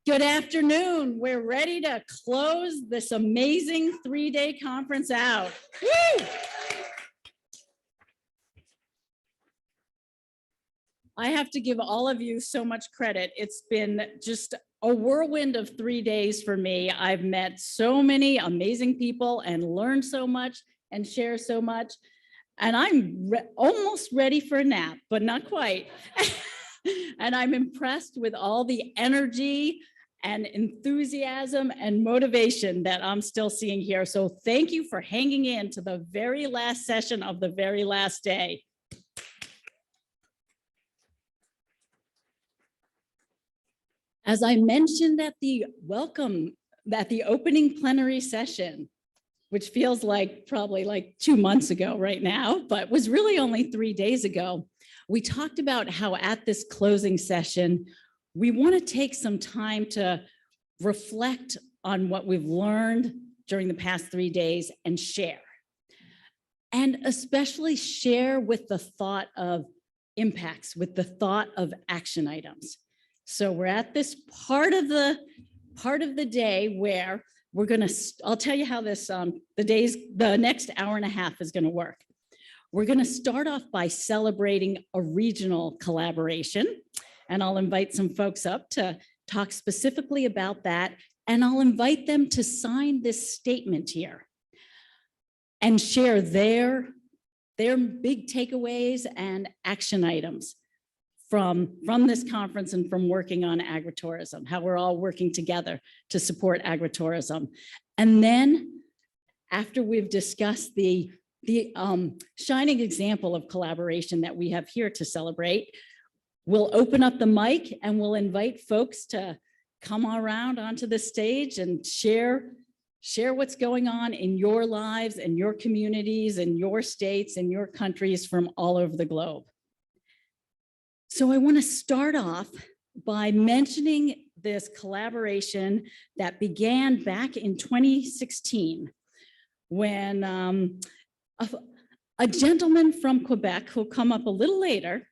Good afternoon. We're ready to close this amazing 3-day conference out. Woo! I have to give all of you so much credit. It's been just a whirlwind of 3 days for me. I've met so many amazing people and learned so much and share so much. And I'm almost ready for a nap, but not quite. And I'm impressed with all the energy and enthusiasm and motivation that I'm still seeing here. So thank you for hanging in to the very last session of the very last day. As I mentioned at the opening plenary session, which feels like probably like 2 months ago right now, but was really only 3 days ago, we talked about how at this closing session, we want to take some time to reflect on what we've learned during the past 3 days and share. And especially share with the thought of impacts, with the thought of action items. So we're at this part of the day where we're going to, I'll tell you how this, the next hour and a half is going to work. We're going to start off by celebrating a regional collaboration, and I'll invite some folks up to talk specifically about that, and I'll invite them to sign this statement here and share their big takeaways and action items from this conference and from working on agritourism, how we're all working together to support agritourism. And then after we've discussed the shining example of collaboration that we have here to celebrate, we'll open up the mic and we'll invite folks to come around onto the stage and share what's going on in your lives and your communities and your states and your countries from all over the globe. So I want to start off by mentioning this collaboration that began back in 2016 when a gentleman from Quebec, who'll come up a little later,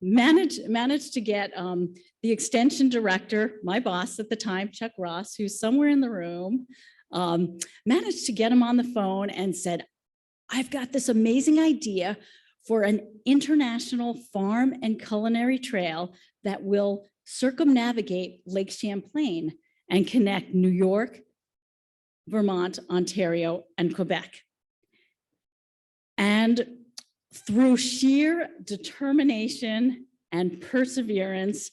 managed to get the extension director, my boss at the time, Chuck Ross, who's somewhere in the room, managed to get him on the phone and said, I've got this amazing idea for an international farm and culinary trail that will circumnavigate Lake Champlain and connect New York, Vermont, Ontario, and Quebec. And through sheer determination and perseverance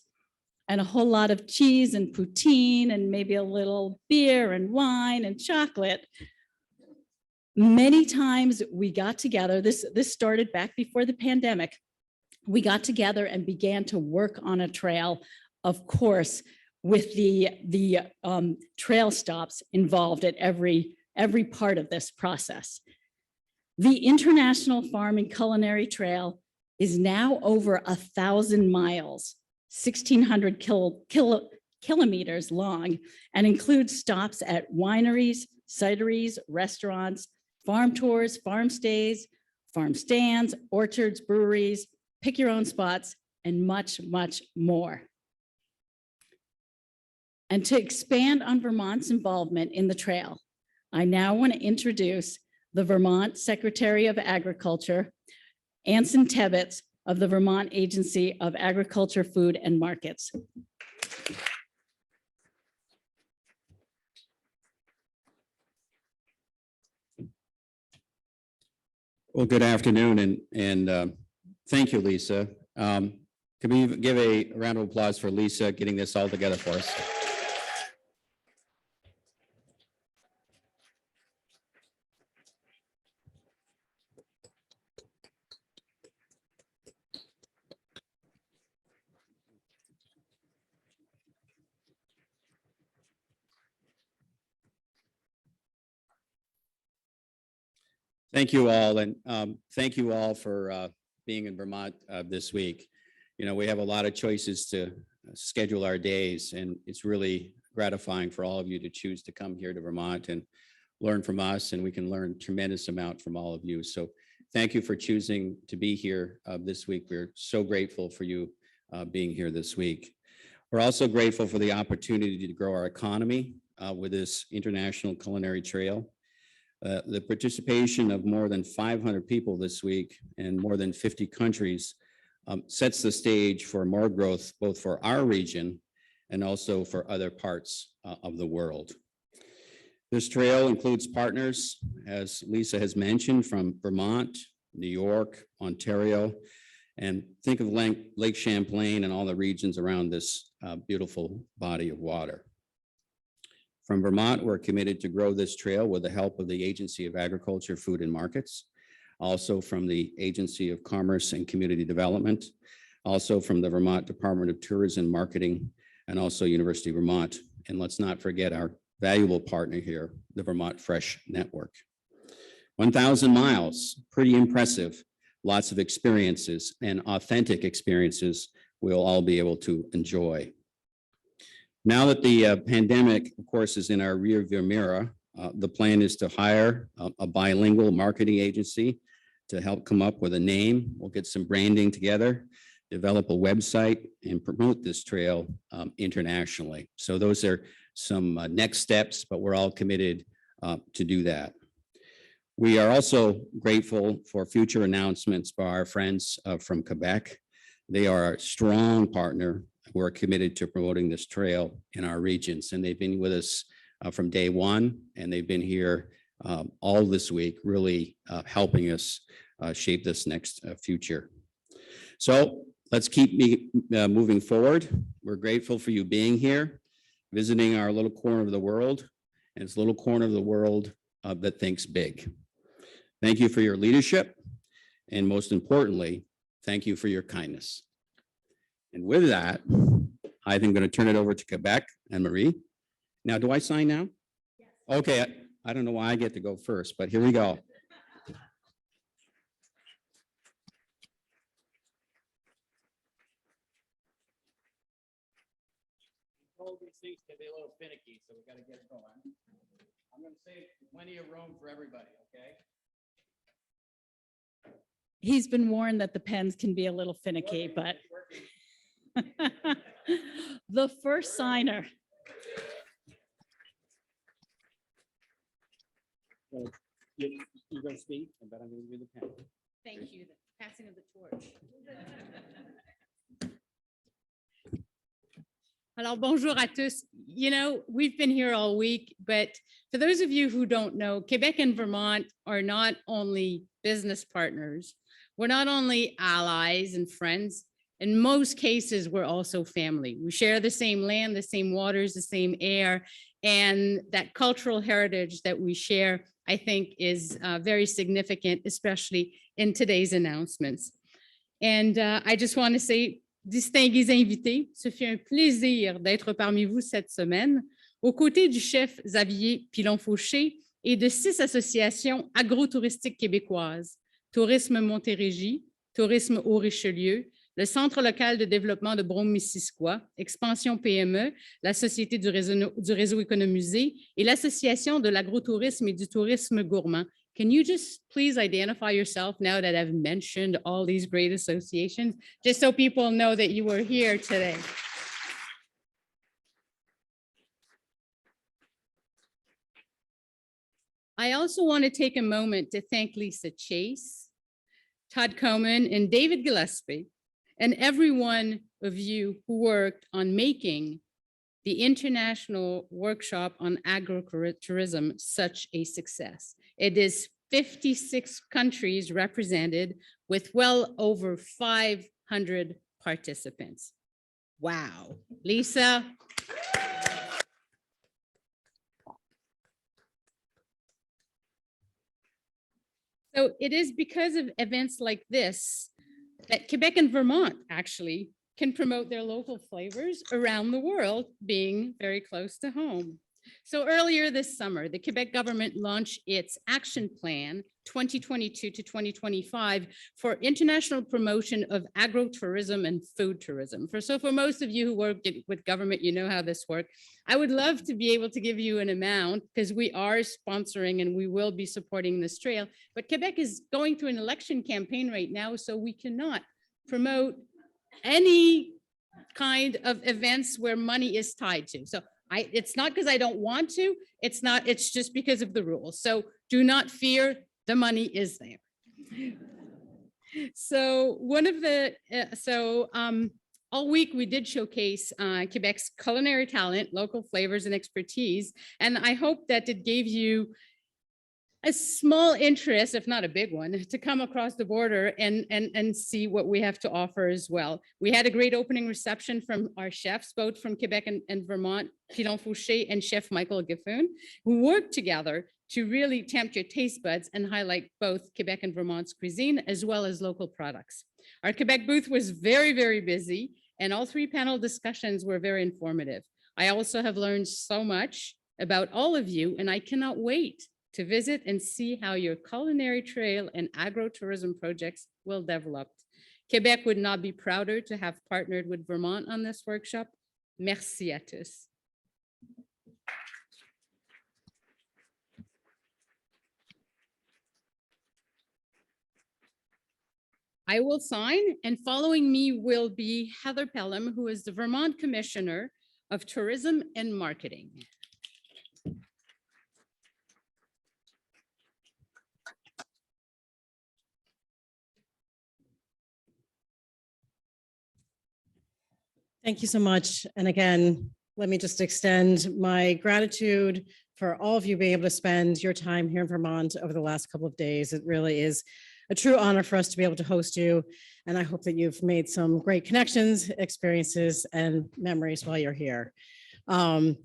and a whole lot of cheese and poutine and maybe a little beer and wine and chocolate, many times we got together, this started back before the pandemic, we got together and began to work on a trail, of course, with the trail stops involved at every part of this process. The International Farm and Culinary Trail is now over 1,000 miles, 1,600 kilometers long, and includes stops at wineries, cideries, restaurants, farm tours, farm stays, farm stands, orchards, breweries, pick your own spots, and much, much more. And to expand on Vermont's involvement in the trail, I now want to introduce the Vermont Secretary of Agriculture, Anson Tebbetts of the Vermont Agency of Agriculture, Food, and Markets. Well, good afternoon, and thank you, Lisa. Can we give a round of applause for Lisa getting this all together for us? Thank you all, and thank you all for being in Vermont this week. You know, we have a lot of choices to schedule our days, and it's really gratifying for all of you to choose to come here to Vermont and learn from us, and we can learn a tremendous amount from all of you. So thank you for choosing to be here this week. We're so grateful for you being here this week. We're also grateful for the opportunity to grow our economy with this international culinary trail. The participation of more than 500 people this week in more than 50 countries sets the stage for more growth, both for our region and also for other parts of the world. This trail includes partners, as Lisa has mentioned, from Vermont, New York, Ontario, and think of Lake Champlain and all the regions around this beautiful body of water. From Vermont, we're committed to grow this trail with the help of the Agency of Agriculture, Food and Markets, also from the Agency of Commerce and Community Development, also from the Vermont Department of Tourism, Marketing, and also University of Vermont. And let's not forget our valuable partner here, the Vermont Fresh Network. 1,000 miles, pretty impressive. Lots of experiences and authentic experiences we'll all be able to enjoy. Now that the pandemic, of course, is in our rearview mirror, the plan is to hire a bilingual marketing agency to help come up with a name. We'll get some branding together, develop a website, and promote this trail internationally. So those are some next steps, but we're all committed to do that. We are also grateful for future announcements by our friends from Quebec. They are a strong partner who are committed to promoting this trail in our regions. And they've been with us from day one, and they've been here all this week, really helping us shape this next future. So let's keep moving forward. We're grateful for you being here, visiting our little corner of the world, and it's a little corner of the world that thinks big. Thank you for your leadership, and most importantly, thank you for your kindness. And with that, I think I'm going to turn it over to Quebec and Marie. Now, do I sign now? Yes. Okay, I don't know why I get to go first, but here we go. All these things can be a little finicky, so we got to get it going. I'm going to save plenty of room for everybody, okay? He's been warned that the pens can be a little finicky, but the first signer. You're going to speak, but I'm going to give you the pen. Thank you. The passing of the torch. Alors, bonjour à tous. You know, we've been here all week, but for those of you who don't know, Quebec and Vermont are not only business partners, we're not only allies and friends. In most cases, we're also family. We share the same land, the same waters, the same air, and that cultural heritage that we share, I think, is very significant, especially in today's announcements. And I just want to say, distingués invités, ce fait un plaisir d'être parmi vous cette semaine, aux côtés du chef Xavier Pilon-Fauché et de 6 associations agrotouristiques québécoises, Tourisme Montérégie, Tourisme Haut-Richelieu, le Centre local de développement de Brome-Missisquoi, Expansion PME, la Société du réseau économisé et l'Association de l'agrotourisme et du tourisme gourmand. Can you just please identify yourself now that I've mentioned all these great associations, just so people know that you were here today? I also want to take a moment to thank Lisa Chase, Todd Coman, and David Gillespie, and every one of you who worked on making the International Workshop on Agritourism such a success. It is 56 countries represented with well over 500 participants. Wow. Lisa. So it is because of events like this that Quebec and Vermont actually can promote their local flavors around the world, being very close to home. So earlier this summer, the Quebec government launched its action plan 2022 to 2025 for international promotion of agritourism and food tourism. For most of you who work with government, you know how this works. I would love to be able to give you an amount because we are sponsoring and we will be supporting this trail. But Quebec is going through an election campaign right now, so we cannot promote any kind of events where money is tied to. So it's not because I don't want to, it's just because of the rules. So do not fear, the money is there. So all week we did showcase Quebec's culinary talent, local flavors and expertise. And I hope that it gave you a small interest, if not a big one, to come across the border and see what we have to offer as well. We had a great opening reception from our chefs, both from Quebec and Vermont, Pilon Fouché and Chef Michael Giffoon, who worked together to really tempt your taste buds and highlight both Quebec and Vermont's cuisine, as well as local products. Our Quebec booth was very, very busy, and all three panel discussions were very informative. I also have learned so much about all of you, and I cannot wait to visit and see how your culinary trail and agro-tourism projects will develop. Quebec would not be prouder to have partnered with Vermont on this workshop. Merci à tous. I will sign, and following me will be Heather Pelham, who is the Vermont Commissioner of Tourism and Marketing. Thank you so much. And again, let me just extend my gratitude for all of you being able to spend your time here in Vermont over the last couple of days. It really is a true honor for us to be able to host you. And I hope that you've made some great connections, experiences, and memories while you're here. As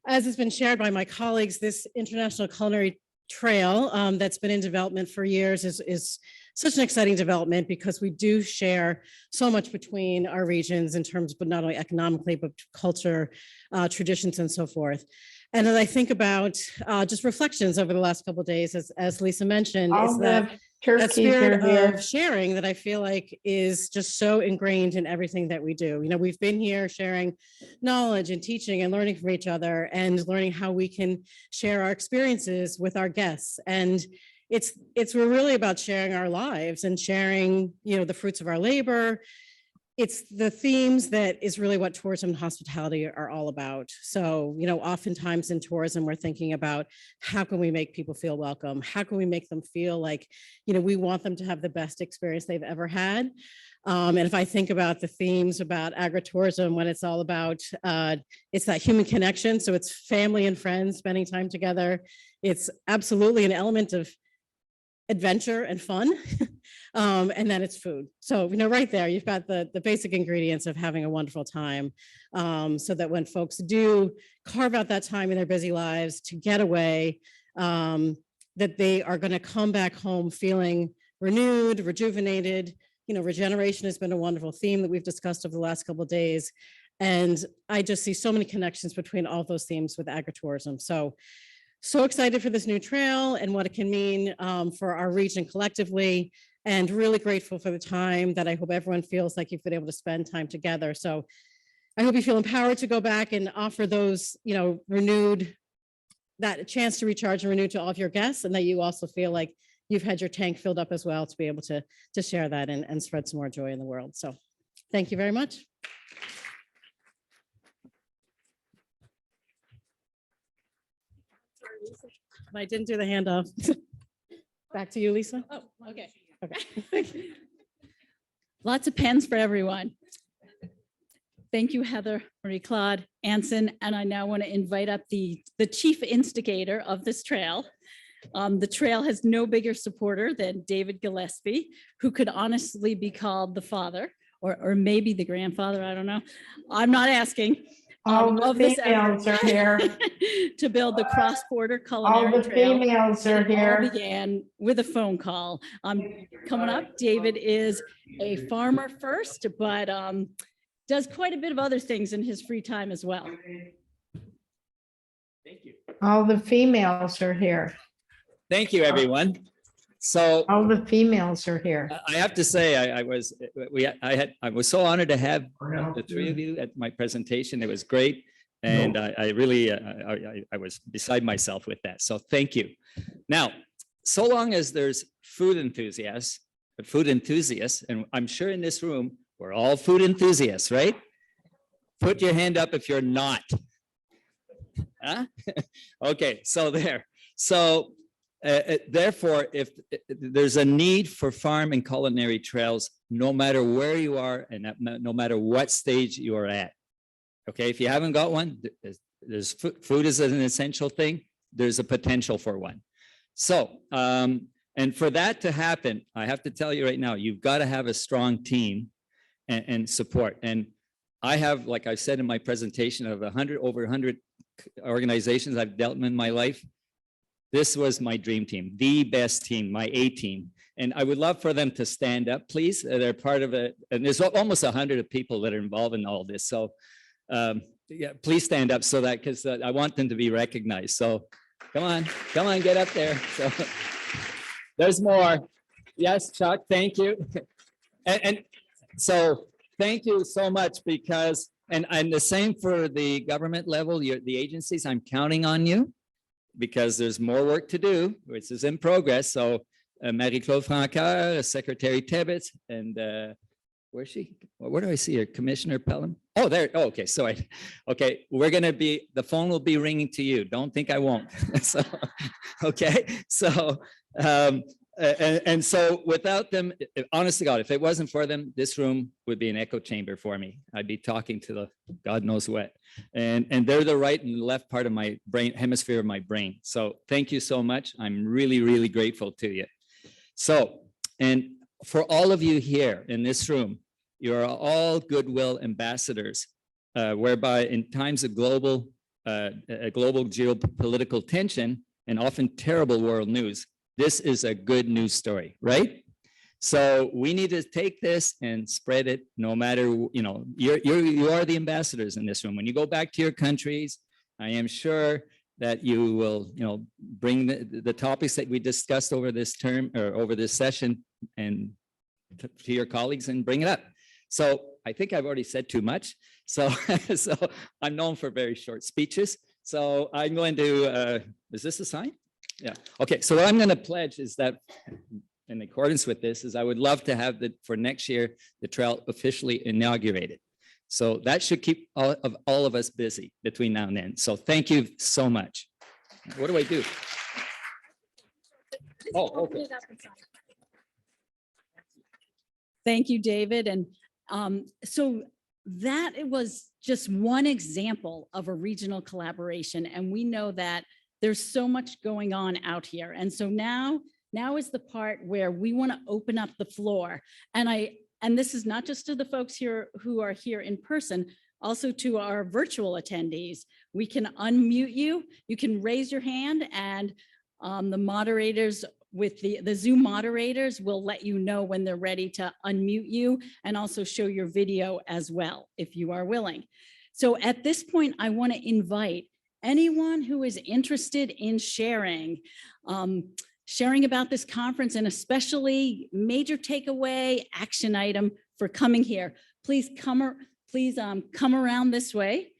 has been shared by my colleagues, this International Culinary Trail that's been in development for years is such an exciting development because we do share so much between our regions in terms, but not only economically, but culture, traditions, and so forth. And as I think about just reflections over the last couple of days, as Lisa mentioned, is that spirit of sharing that I feel like is just so ingrained in everything that we do. You know, we've been here sharing knowledge and teaching and learning from each other and learning how we can share our experiences with our guests. And we're really about sharing our lives and sharing, you know, the fruits of our labor. It's the themes that is really what tourism and hospitality are all about. So, you know, oftentimes in tourism, we're thinking about how can we make people feel welcome? How can we make them feel like, you know, we want them to have the best experience they've ever had? And if I think about the themes about agritourism, when it's all about, it's that human connection. So it's family and friends spending time together. It's absolutely an element of adventure and fun. And then it's food. So, you know, right there, you've got the basic ingredients of having a wonderful time. So that when folks do carve out that time in their busy lives to get away, that they are going to come back home feeling renewed, rejuvenated. You know, regeneration has been a wonderful theme that we've discussed over the last couple of days. And I just see so many connections between all those themes with agritourism. So excited for this new trail and what it can mean for our region collectively, and really grateful for the time that I hope everyone feels like you've been able to spend time together. So I hope you feel empowered to go back and offer those, you know, that chance to recharge and renew to all of your guests, and that you also feel like you've had your tank filled up as well to be able to share that and spread some more joy in the world. So thank you very much. I didn't do the handoff. Back to you, Lisa. Oh, okay. Okay. Lots of pens for everyone. Thank you, Heather, Marie-Claude, Anson, and I now want to invite up the chief instigator of this trail. The trail has no bigger supporter than David Gillespie, who could honestly be called the father or maybe the grandfather. I don't know. I'm not asking. All the females are here. To build the cross-border culinary All the trail. females are It all here. began with a phone call. Coming up, David is a farmer first, but does quite a bit of other things in his free time as well. Thank you. All the females are here. Thank you, everyone. So All the females are here. I have to say, I was so honored to have the three of you at my presentation. It was great. And I really, I was beside myself with that. So thank you. Now, so long as there's food enthusiasts, and I'm sure in this room, we're all food enthusiasts, right? Put your hand up if you're not. Huh? Okay, so there. So therefore, if there's a need for farm and culinary trails, no matter where you are and no matter what stage you are at. Okay, if you haven't got one, there's food is an essential thing. There's a potential for one. So, and for that to happen, I have to tell you right now, you've got to have a strong team and support. And I have, like I said in my presentation, of over 100 organizations I've dealt with in my life. This was my dream team, the best team, my A team. And I would love for them to stand up, please. They're part of it. And there's almost 100 people that are involved in all this. So yeah, please stand up so that, because I want them to be recognized. So come on, get up there. So there's more. Yes, Chuck, thank you. And so thank you so much, because, and the same for the government level, the agencies, I'm counting on you, because there's more work to do, which is in progress. So Marie-Claude Francoeur, Secretary Tebbets, and where's she? Where do I see her? Commissioner Pelham? Oh, there. Oh, okay. So okay, we're going to be, the phone will be ringing to you. Don't think I won't. So, okay. So, and so without them, honest to God, if it wasn't for them, this room would be an echo chamber for me. I'd be talking to the God knows what. And they're the right and left part of my brain, hemisphere of my brain. So thank you so much. I'm really, really grateful to you. So, and for all of you here in this room, you are all goodwill ambassadors, whereby in times of global geopolitical tension and often terrible world news, this is a good news story, right? So we need to take this and spread it, no matter, you know, you are the ambassadors in this room. When you go back to your countries, I am sure that you will, you know, bring the topics that we discussed over this term or over this session and to your colleagues and bring it up. So I think I've already said too much. So, so I'm known for very short speeches. So I'm going to, is this a sign? Yeah. Okay. So what I'm going to pledge is that in accordance with this is I would love to have for next year, the trail officially inaugurated. So that should keep all of us busy between now and then. So thank you so much. What do I do? Oh, okay. Thank you, David. And so that it was just one example of a regional collaboration. And we know that there's so much going on out here. And so now is the part where we want to open up the floor. And this is not just to the folks here who are here in person, also to our virtual attendees. We can unmute you. You can raise your hand, and the moderators with the Zoom moderators will let you know when they're ready to unmute you and also show your video as well, if you are willing. So at this point, I want to invite anyone who is interested in sharing about this conference, and especially major takeaway action item for coming here. Please come around this way.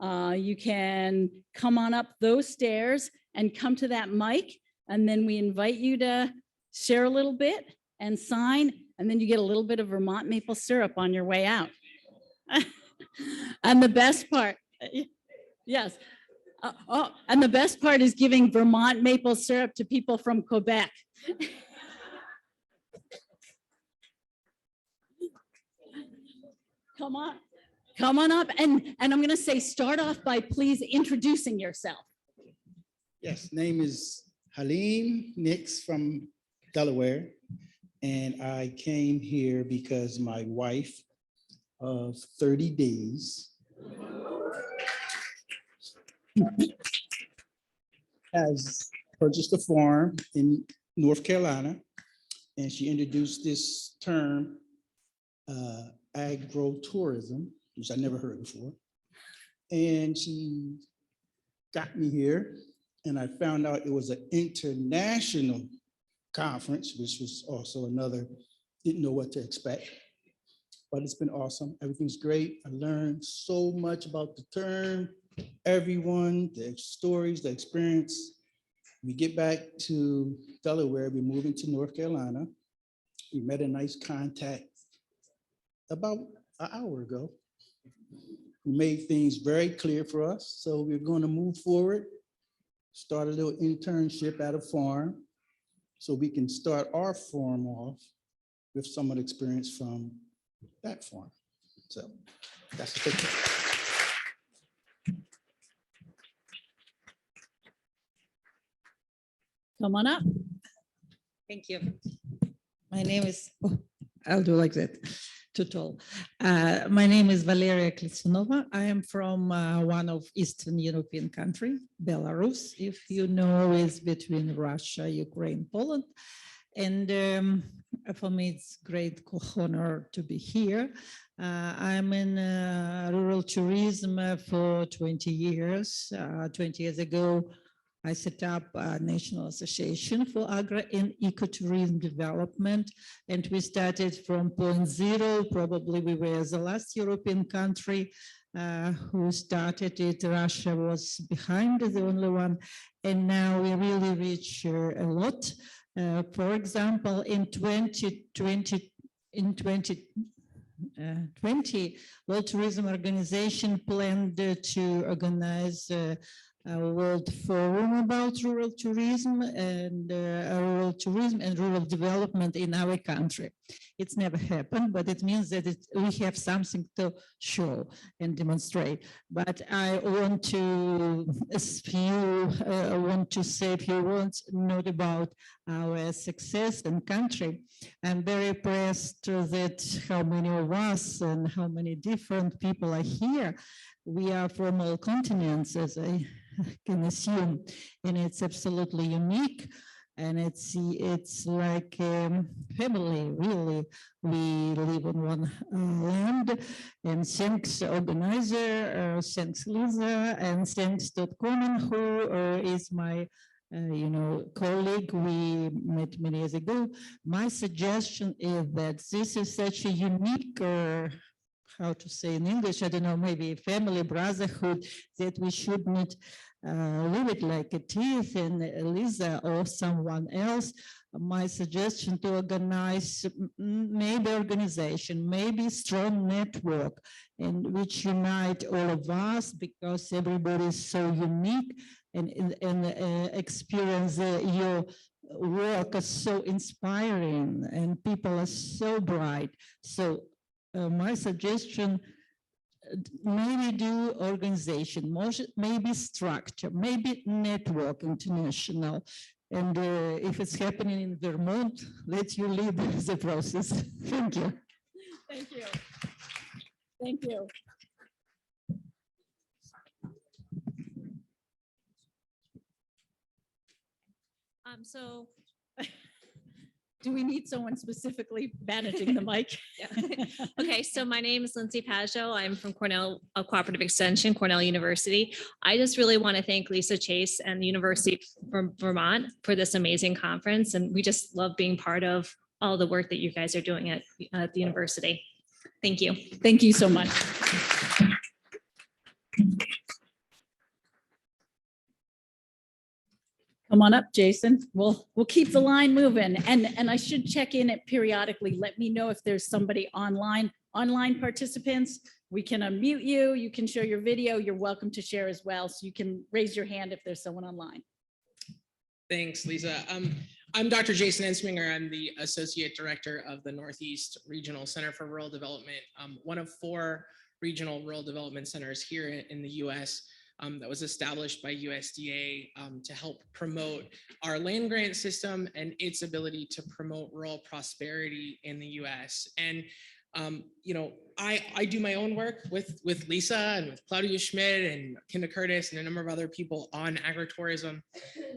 You can come on up those stairs and come to that mic, and then we invite you to share a little bit and sign, and then you get a little bit of Vermont maple syrup on your way out. And the best part, yes. And the best part is giving Vermont maple syrup to people from Quebec. Come on up. And I'm going to say, start off by please introducing yourself. Yes, name is Halim Nix from Delaware. And I came here because my wife of 30 days has purchased a farm in North Carolina, and she introduced this term, agritourism, which I never heard before. And she got me here, and I found out it was an international conference, which was also another, didn't know what to expect. But it's been awesome. Everything's great. I learned so much about the term, everyone, their stories, their experience. We get back to Delaware, we're moving to North Carolina. We met a nice contact about an hour ago who made things very clear for us. So we're going to move forward, start a little internship at a farm so we can start our farm off with some of the experience from that farm. So that's the picture. Come on up. Thank you. My name is, I'll do like that, too tall. My name is Valeriia Litsonova. I am from one of Eastern European country, Belarus, if you know, is between Russia, Ukraine, Poland. And for me, it's great honor to be here. I'm in rural tourism for 20 years. 20 years ago, I set up a national association for agri and ecotourism development, and we started from point zero. Probably we were the last European country who started it. Russia was behind, the only one, and now we really reach a lot. For example, in 2020, World Tourism Organization planned to organize a World Forum about rural tourism and rural development in our country. It's never happened, but it means that we have something to show and demonstrate. But I want to say a few words not about our success and country. I'm very impressed that how many of us and how many different people are here. We are from all continents, as I can assume, and it's absolutely unique. And it's like family, really. We live on one land, and thanks organizer, thanks Lisa, and thanks Todd Conan, who is my colleague we met many years ago. My suggestion is that this is such a unique, how to say in English, I don't know, maybe family brotherhood, that we should not leave it like it is, and Lisa or someone else. My suggestion to organize maybe organization, maybe strong network, and which unite all of us, because everybody is so unique, and experience your work is so inspiring, and people are so bright. So my suggestion, maybe do organization, maybe structure, maybe network international. And if it's happening in Vermont, let you lead the process. Thank you. Thank you. Thank you. So do we need someone specifically managing the mic? Yeah. Okay, so my name is Lindsey Poggi. I'm from Cornell Cooperative Extension, Cornell University. I just really want to thank Lisa Chase and the University of Vermont for this amazing conference. And we just love being part of all the work that you guys are doing at the university. Thank you. Thank you so much. Come on up, Jason. We'll keep the line moving. And I should check in it periodically. Let me know if there's somebody online participants. We can unmute you. You can show your video. You're welcome to share as well. So you can raise your hand if there's someone online. Thanks, Lisa. I'm Dr. Jason Ensminger. I'm the Associate Director of the Northeast Regional Center for Rural Development, one of 4 regional rural development centers here in the U.S. That was established by USDA to help promote our land grant system and its ability to promote rural prosperity in the U.S. And I do my own work with Lisa and with Claudia Schmidt and Kinda Curtis and a number of other people on agritourism.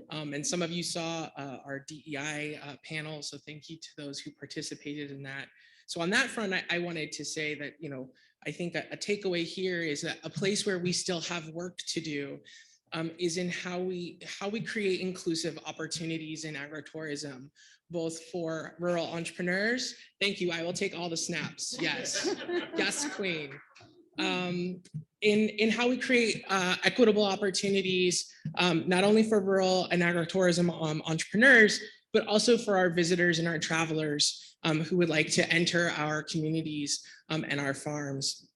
And some of you saw our DEI panel, so thank you to those who participated in that. So on that front, I wanted to say that, I think a takeaway here is that a place where we still have work to do is in how we create inclusive opportunities in agritourism, both for rural entrepreneurs. Thank you. I will take all the snaps. Yes. Yes, queen. In how we create equitable opportunities, not only for rural and agritourism entrepreneurs, but also for our visitors and our travelers who would like to enter our communities and our farms.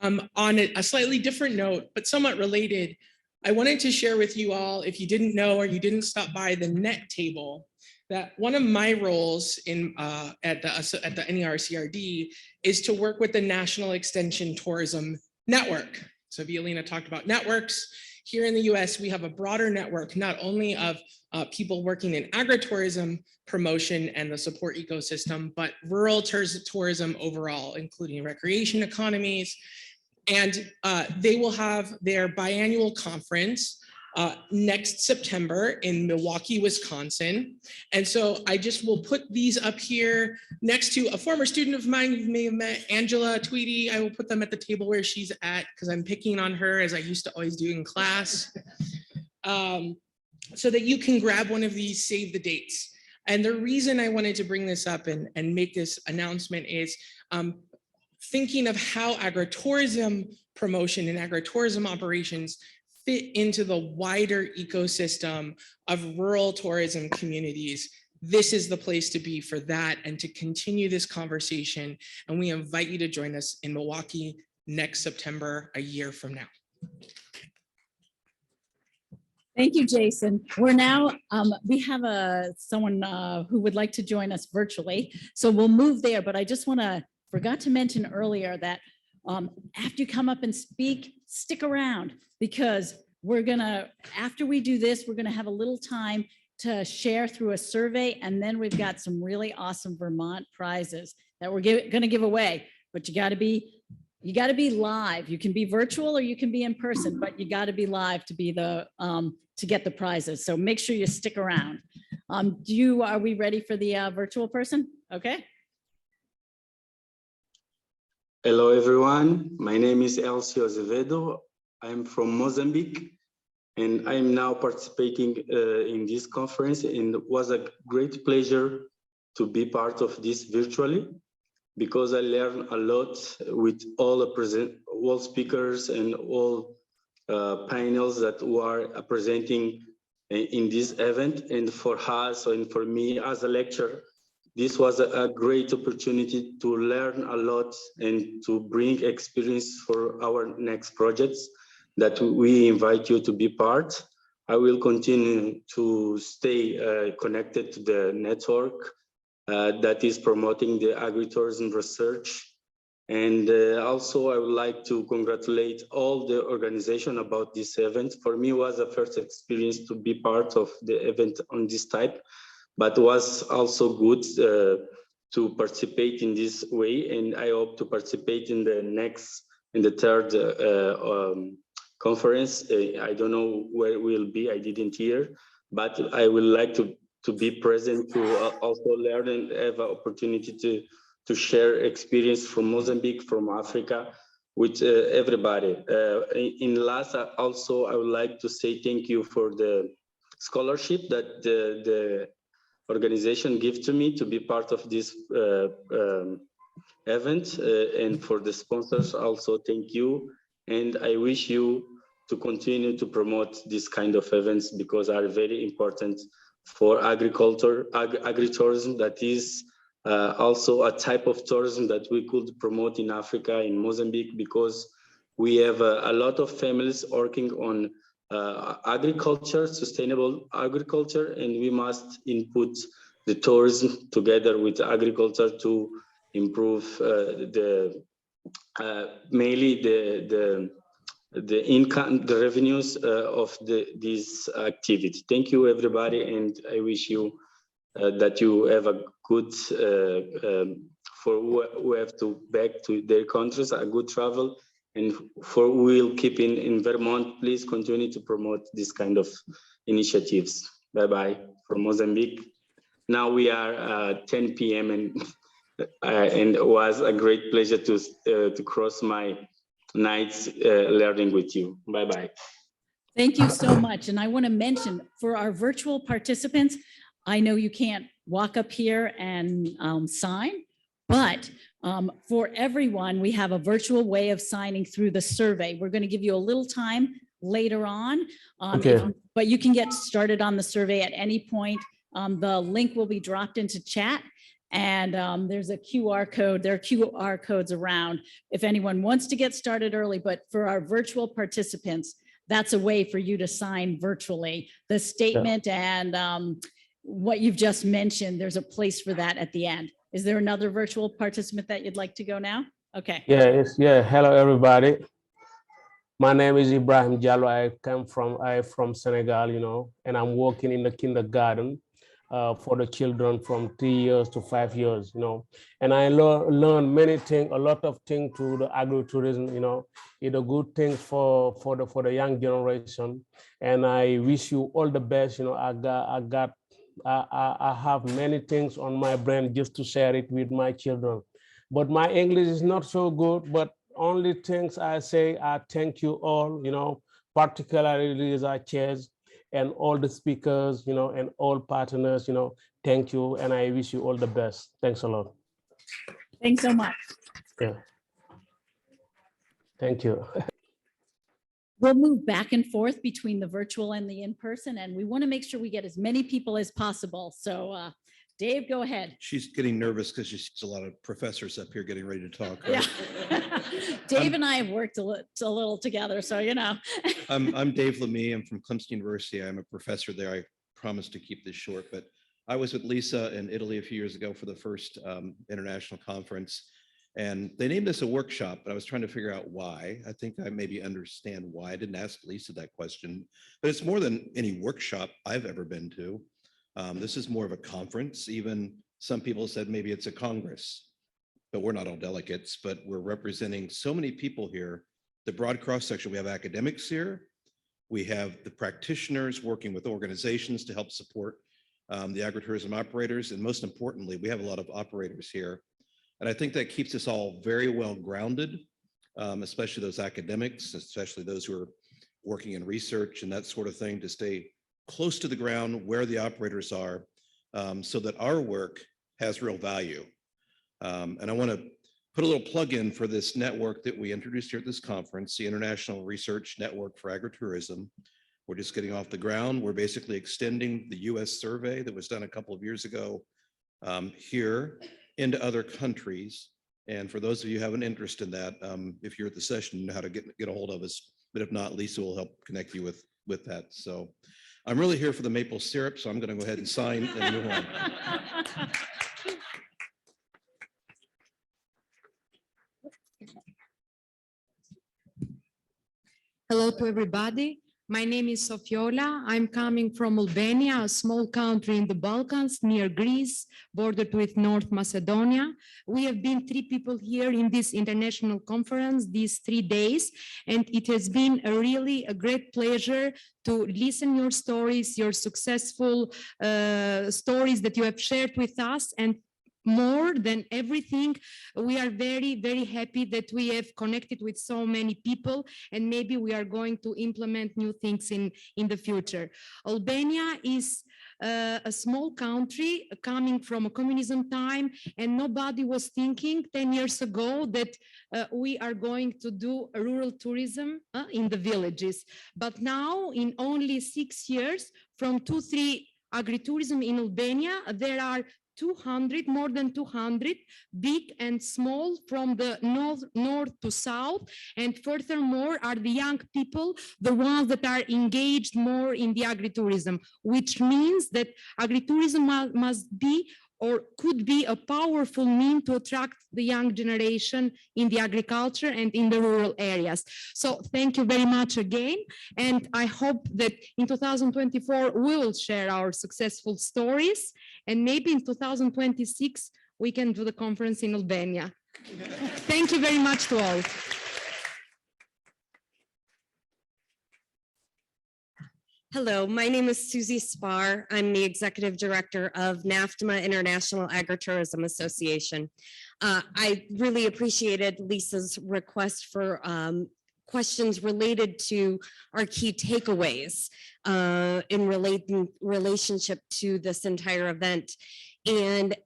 On a slightly different note, but somewhat related, I wanted to share with you all, if you didn't know or you didn't stop by the net table, that one of my roles at the NERCRD is to work with the National Extension Tourism Network. So Violina talked about networks. Here in the US, we have a broader network, not only of people working in agritourism promotion and the support ecosystem, but rural tourism overall, including recreation economies. And they will have their biannual conference next September in Milwaukee, Wisconsin. And so I just will put these up here next to a former student of mine you may have met, Angela Tweedy. I will put them at the table where she's at because I'm picking on her as I used to always do in class. So that you can grab one of these, save the dates. And the reason I wanted to bring this up and make this announcement is thinking of how agritourism promotion and agritourism operations fit into the wider ecosystem of rural tourism communities. This is the place to be for that and to continue this conversation. And we invite you to join us in Milwaukee next September, a year from now. Thank you, Jason. We're now, we have someone who would like to join us virtually. So we'll move there, but I just forgot to mention earlier that after you come up and speak, stick around because after we do this, we're gonna have a little time to share through a survey, and then we've got some really awesome Vermont prizes that we're gonna give away, but you gotta be live. You can be virtual or you can be in person, but you gotta be live to be to get the prizes. So make sure you stick around. Are we ready for the virtual person? Okay. Hello, everyone. My name is Elsio Oquendo. I'm from Mozambique, and I'm now participating in this conference, and it was a great pleasure to be part of this virtually because I learned a lot with all speakers and all panels that were presenting in this event. And for us and for me as a lecturer, this was a great opportunity to learn a lot and to bring experience for our next projects that we invite you to be part. I will continue to stay connected to the network that is promoting the agritourism research. And also I would like to congratulate all the organization about this event. For me, it was a first experience to be part of the event on this type, but was also good to participate in this way. And I hope to participate in the third conference. I don't know where it will be, I didn't hear, but I would like to be present to also learn and have an opportunity to share experience from Mozambique, from Africa, with everybody. In last, also, I would like to say thank you for the scholarship that the organization gave to me to be part of this event, and for the sponsors also, thank you. And I wish you to continue to promote this kind of events because are very important for agriculture, agritourism, that is also a type of tourism that we could promote in Africa, in Mozambique, because we have a lot of families working on agriculture, sustainable agriculture, and we must input the tourism together with agriculture to improve mainly the income, the revenues of this activity. Thank you, everybody, and I wish you that you have a good, for who have to back to their countries, a good travel, and for who will keep in Vermont, please continue to promote this kind of initiatives. Bye-bye from Mozambique. Now we are 10 p.m. and it was a great pleasure to cross my nights learning with you. Bye-bye. Thank you so much. And I want to mention for our virtual participants, I know you can't walk up here and sign, but for everyone, we have a virtual way of signing through the survey. We're going to give you a little time later on, but you can get started on the survey at any point. The link will be dropped into chat. And there's a QR code. There are QR codes around if anyone wants to get started early, but for our virtual participants, that's a way for you to sign virtually. The statement and what you've just mentioned, there's a place for that at the end. Is there another virtual participant that you'd like to go now? Okay. Yeah. Hello, everybody. My name is Ibrahim Jallo. I'm from Senegal, and I'm working in the kindergarten for the children from 3 years to 5 years, and I learned many things, a lot of things through the agritourism, it's a good thing for the young generation. And I wish you all the best. I have many things on my brain just to share it with my children, but my English is not so good. But only things I say, I thank you all, particularly Lisa Chairs and all the speakers, and all partners, thank you. And I wish you all the best. Thanks a lot. Thanks so much. Yeah. Thank you. We'll move back and forth between the virtual and the in-person, and we want to make sure we get as many people as possible. So Dave, go ahead. She's getting nervous because she sees a lot of professors up here getting ready to talk. Yeah. Dave and I have worked a little together, so I'm Dave Lamey. I'm from Clemson University. I'm a professor there. I promise to keep this short, but I was with Lisa in Italy a few years ago for the first international conference. And they named this a workshop, but I was trying to figure out why. I think I maybe understand why. I didn't ask Lisa that question, but it's more than any workshop I've ever been to. This is more of a conference. Even some people said maybe it's a Congress, but we're not all delegates, but we're representing so many people here. The broad cross section, we have academics here. We have the practitioners working with organizations to help support the agritourism operators. And most importantly, we have a lot of operators here. And I think that keeps us all very well grounded, especially those academics, especially those who are working in research and that sort of thing, to stay close to the ground where the operators are, so that our work has real value. And I want to put a little plug in for this network that we introduced here at this conference, the International Research Network for Agritourism. We're just getting off the ground. We're basically extending the US survey that was done a couple of years ago here into other countries. And for those of you who have an interest in that, if you're at the session, you know how to get a hold of us. But if not, Lisa will help connect you with that. So I'm really here for the maple syrup, so I'm going to go ahead and sign and move on. Hello to everybody. My name is Sofiola. I'm coming from Albania, a small country in the Balkans near Greece, bordered with North Macedonia. We have been 3 people here in this international conference these 3 days, and it has been a great pleasure to listen your stories, your successful stories that you have shared with us. And more than everything, we are very, very happy that we have connected with so many people, and maybe we are going to implement new things in the future. Albania is a small country coming from a communism time, and nobody was thinking 10 years ago that we are going to do a rural tourism in the villages. But now, in only 6 years, from 2-3 agritourism in Albania, there are more than 200, big and small, from the north to south. And furthermore are the young people, the ones that are engaged more in the agritourism, which means that agritourism must be or could be a powerful means to attract the young generation in the agriculture and in the rural areas. So thank you very much again. And I hope that in 2024, we will share our successful stories. And maybe in 2026, we can do the conference in Albania. Thank you very much to all. Hello, my name is Susie Sparr. I'm the Executive Director of NAFTMA International Agritourism Association. I really appreciated Lisa's request for questions related to our key takeaways in relationship to this entire event. And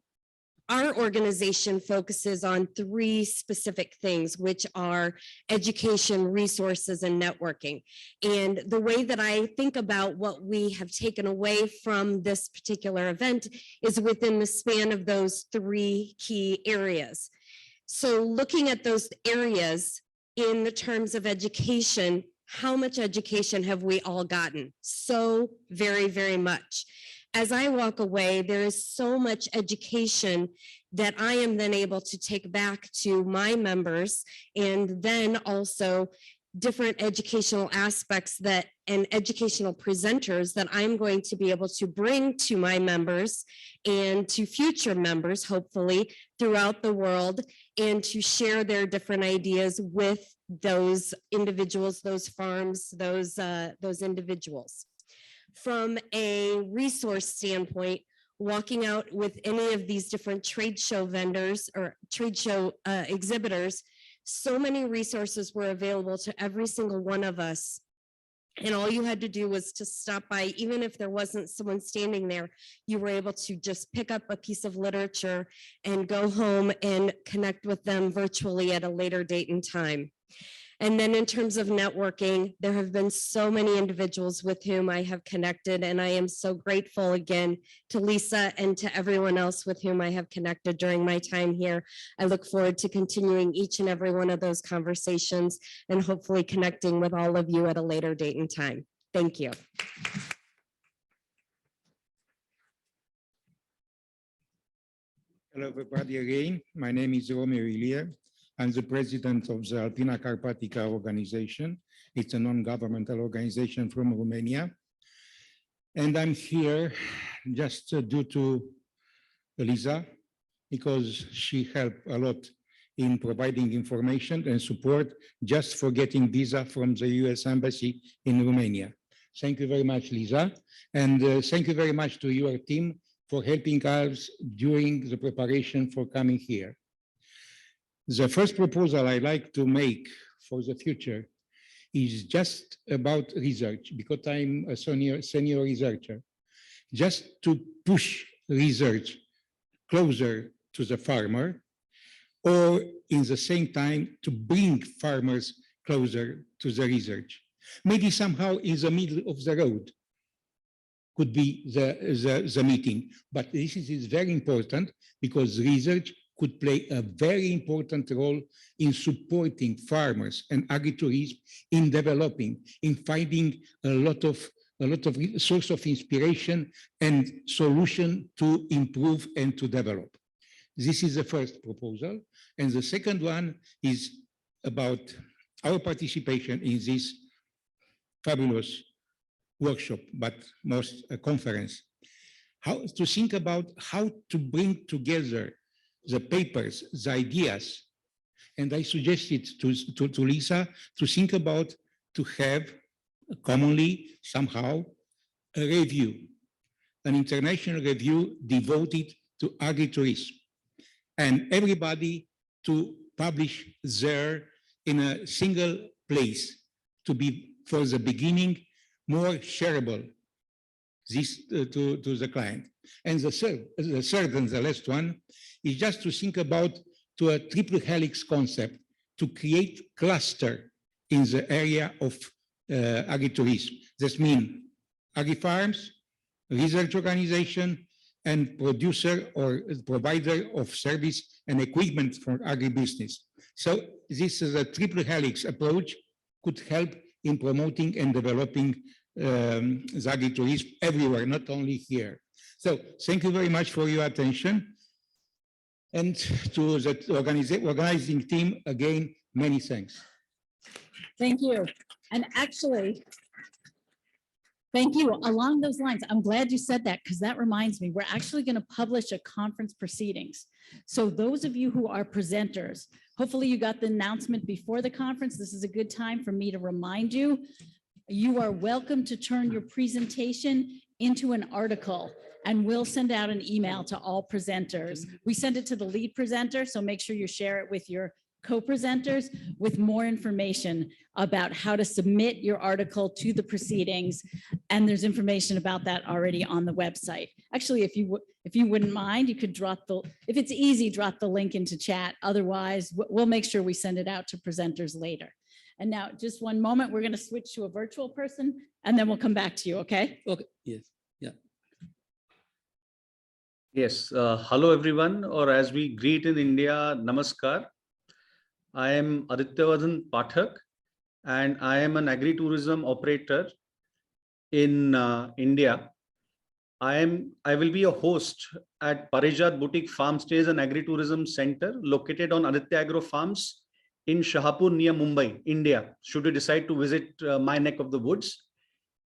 our organization focuses on three specific things, which are education, resources, and networking. And the way that I think about what we have taken away from this particular event is within the span of those three key areas. So looking at those areas in the terms of education, how much education have we all gotten? So very, very much. As I walk away, there is so much education that I am then able to take back to my members, and then also different educational aspects that and educational presenters that I'm going to be able to bring to my members and to future members, hopefully throughout the world, and to share their different ideas with those individuals, those farms, those individuals. From a resource standpoint, walking out with any of these different trade show vendors or trade show exhibitors, so many resources were available to every single one of us. And all you had to do was to stop by, even if there wasn't someone standing there, you were able to just pick up a piece of literature and go home and connect with them virtually at a later date and time. And then in terms of networking, there have been so many individuals with whom I have connected, and I am so grateful again to Lisa and to everyone else with whom I have connected during my time here. I look forward to continuing each and every one of those conversations and hopefully connecting with all of you at a later date and time. Thank you. Hello, everybody again. My name is Omir. I'm the president of the Alpina Carpatica organization. It's a non-governmental organization from Romania. And I'm here just due to Lisa, because she helped a lot in providing information and support just for getting visa from the US Embassy in Romania. Thank you very much, Lisa. And thank you very much to your team for helping us during the preparation for coming here. The first proposal I like to make for the future is just about research, because I'm a senior researcher, just to push research closer to the farmer, or in the same time to bring farmers closer to the research. Maybe somehow in the middle of the road could be the meeting, but this is very important because research could play a very important role in supporting farmers and agritourism in developing, in finding a lot of source of inspiration and solution to improve and to develop. This is the first proposal. And the second one is about our participation in this fabulous workshop, but most conference. How to think about how to bring together the papers, the ideas. And I suggested to Lisa to think about to have commonly somehow a review, an international review devoted to agritourism, and everybody to publish there in a single place to be, for the beginning, more shareable this to the client. And the third and the last one is just to think about to a triple helix concept to create cluster in the area of agritourism. This means agri-farms, research organization, and producer or provider of service and equipment for agribusiness. So this is a triple helix approach could help in promoting and developing the agritourism everywhere, not only here. So thank you very much for your attention. And to the organizing team, again, many thanks. Thank you. And actually, thank you. Along those lines, I'm glad you said that because that reminds me, we're actually going to publish a conference proceedings. So those of you who are presenters, hopefully you got the announcement before the conference. This is a good time for me to remind you. You are welcome to turn your presentation into an article, and we'll send out an email to all presenters. We send it to the lead presenter, so make sure you share it with your co-presenters with more information about how to submit your article to the proceedings. And there's information about that already on the website. Actually, if you wouldn't mind, you could drop if it's easy, drop the link into chat. Otherwise, we'll make sure we send it out to presenters later. And now just one moment, we're going to switch to a virtual person and then we'll come back to you, okay? Okay, yes, yeah. Yes, hello everyone, or as we greet in India, namaskar. I am Adityavardhan Pathak and I am an agritourism operator in India. I will be a host at Parijat Boutique Farm Stays and Agritourism Center located on Aditya Agro Farms in Shahapur near Mumbai, India, should you decide to visit my neck of the woods.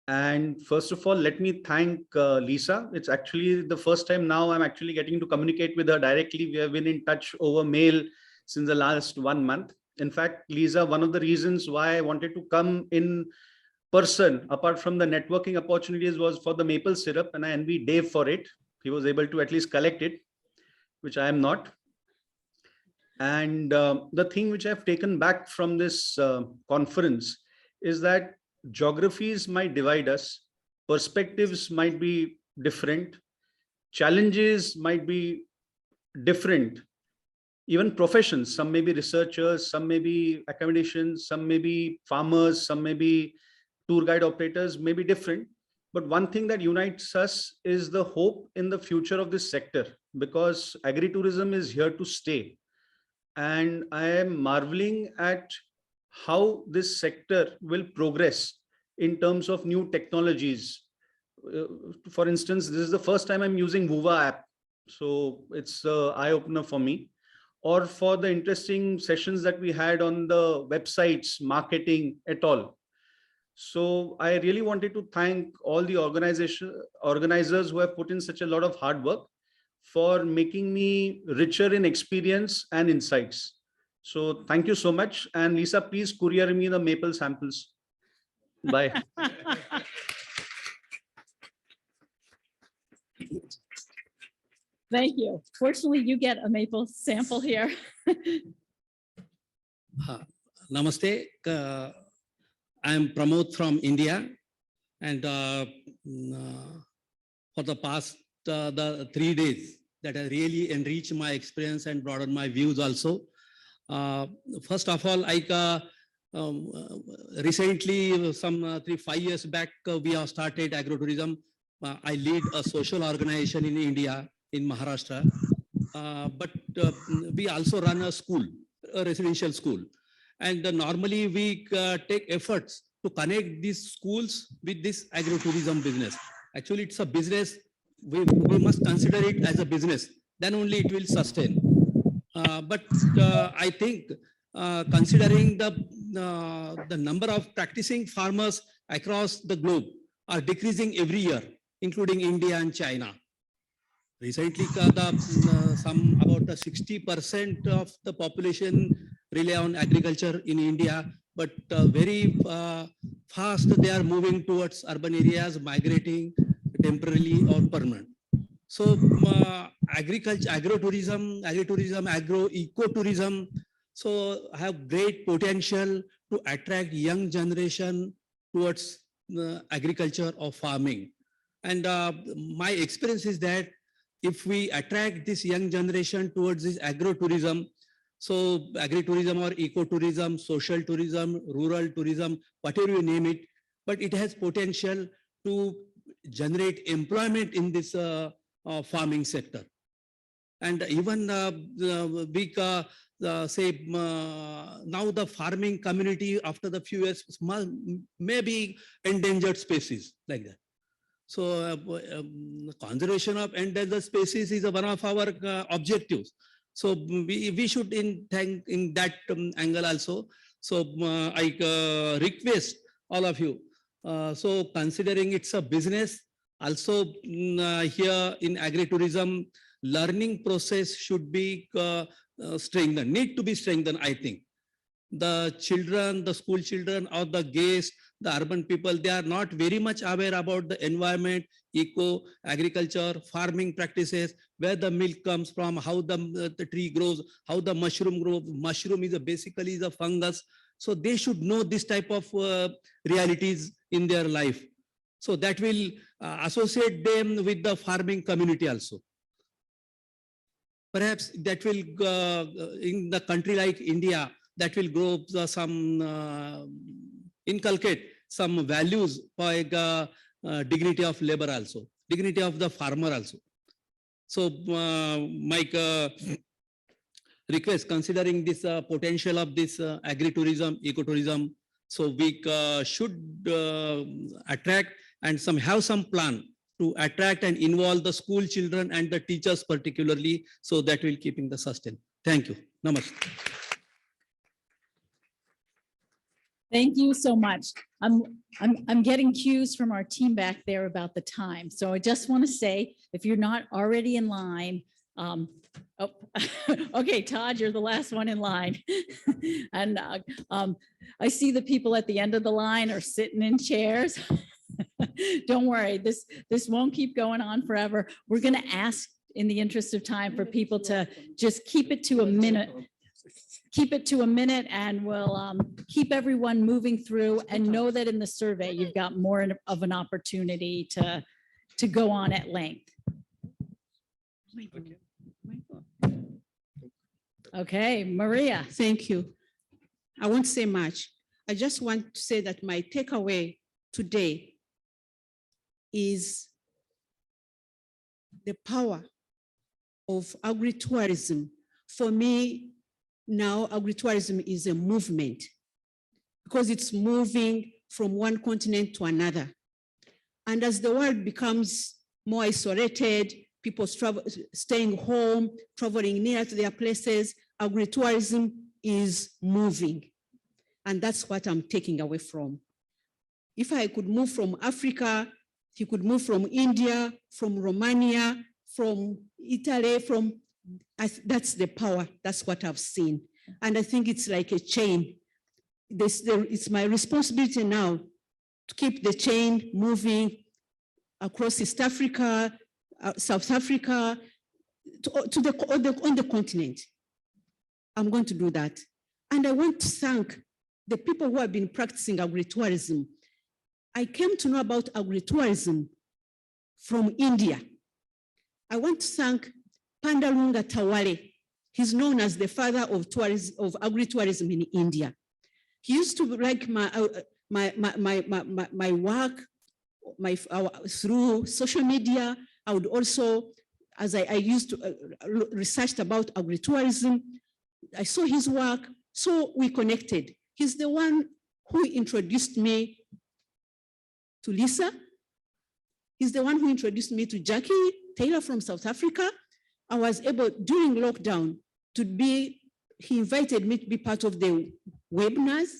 And first of all, let me thank Lisa. It's actually the first time now I'm actually getting to communicate with her directly. We have been in touch over mail since the last 1 month. In fact, Lisa, one of the reasons why I wanted to come in person, apart from the networking opportunities, was for the maple syrup, and I envy Dave for it. He was able to at least collect it, which I am not. And the thing which I've taken back from this conference is that geographies might divide us, perspectives might be different, challenges might be different, even professions. Some may be researchers, some may be academicians, some may be farmers, some may be tour guide operators, may be different. But one thing that unites us is the hope in the future of this sector, because agritourism is here to stay. And I am marveling at how this sector will progress in terms of new technologies. For instance, this is the first time I'm using Vuva app. So it's an eye-opener for me. Or for the interesting sessions that we had on the websites, marketing, et al. So I really wanted to thank all the organizers who have put in such a lot of hard work for making me richer in experience and insights. So thank you so much. And Lisa, please courier me the maple samples. Bye. Thank you. Fortunately, you get a maple sample here. Namaste. I am Pramod from India. And for the past the 3 days, that has really enriched my experience and broadened my views also. First of all, recently, some 3-5 years back, we have started agrotourism. I lead a social organization in India, in Maharashtra. But we also run a school, a residential school. And normally we take efforts to connect these schools with this agrotourism business. Actually, it's a business. We must consider it as a business. Then only it will sustain. But I think considering the number of practicing farmers across the globe are decreasing every year, including India and China. Recently, some about 60% of the population rely on agriculture in India, but very fast they are moving towards urban areas, migrating temporarily or permanent. So agriculture, agritourism, agro-ecotourism, so have great potential to attract young generation towards agriculture or farming. And my experience is that if we attract this young generation towards this agrotourism, so agritourism or ecotourism, social tourism, rural tourism, whatever you name it, but it has potential to generate employment in this farming sector. And even we say now the farming community after the few years may be endangered species like that. So conservation of endangered species is one of our objectives. So we should think in that angle also. So I request all of you. So considering it's a business, also here in agritourism, learning process should be strengthened, need to be strengthened, I think. The children, the school children or the guests, the urban people, they are not very much aware about the environment, eco, agriculture, farming practices, where the milk comes from, how the tree grows, how the mushroom grows. Mushroom is basically the fungus. So they should know this type of realities in their life. So that will associate them with the farming community also. Perhaps that will, in the country like India, that will grow inculcate some values like dignity of labor also, dignity of the farmer also. So my request, considering this potential of this agritourism, ecotourism, so we should attract and have some plan to attract and involve the school children and the teachers particularly, so that will keeping the sustain. Thank you. Namaste. Thank you so much. I'm getting cues from our team back there about the time. So I just want to say, if you're not already in line, okay, Todd, you're the last one in line. And I see the people at the end of the line are sitting in chairs. Don't worry, this won't keep going on forever. We're going to ask, in the interest of time, for people to just keep it to a minute. Keep it to a minute, and we'll keep everyone moving through, and know that in the survey, you've got more of an opportunity to go on at length. Okay, Maria. Thank you. I won't say much. I just want to say that my takeaway today is the power of agritourism. For me, now agritourism is a movement, because it's moving from one continent to another. And as the world becomes more isolated, people staying home, traveling near to their places, agritourism is moving. And that's what I'm taking away from. If I could move from Africa, if you could move from India, from Romania, from Italy, that's the power. That's what I've seen. And I think it's like a chain. It's my responsibility now to keep the chain moving across East Africa, South Africa, on the continent. I'm going to do that. And I want to thank the people who have been practicing agritourism. I came to know about agritourism from India. I want to thank Pandalunga Tawale. He's known as the father of agritourism in India. He used to like my work through social media. I would also, as I used to research about agritourism, I saw his work, so we connected. He's the one who introduced me to Lisa. He's the one who introduced me to Jackie Taylor from South Africa. I was able, during lockdown, he invited me to be part of the webinars.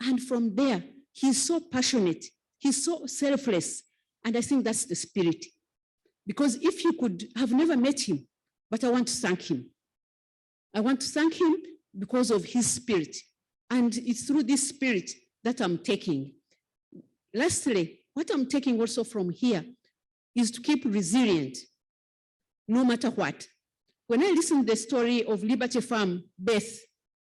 And from there, he's so passionate, he's so selfless. And I think that's the spirit. Because if you could, I've never met him, but I want to thank him. I want to thank him because of his spirit. And it's through this spirit that I'm taking. Lastly, what I'm taking also from here is to keep resilient, no matter what. When I listened to the story of Liberty Farm, Beth,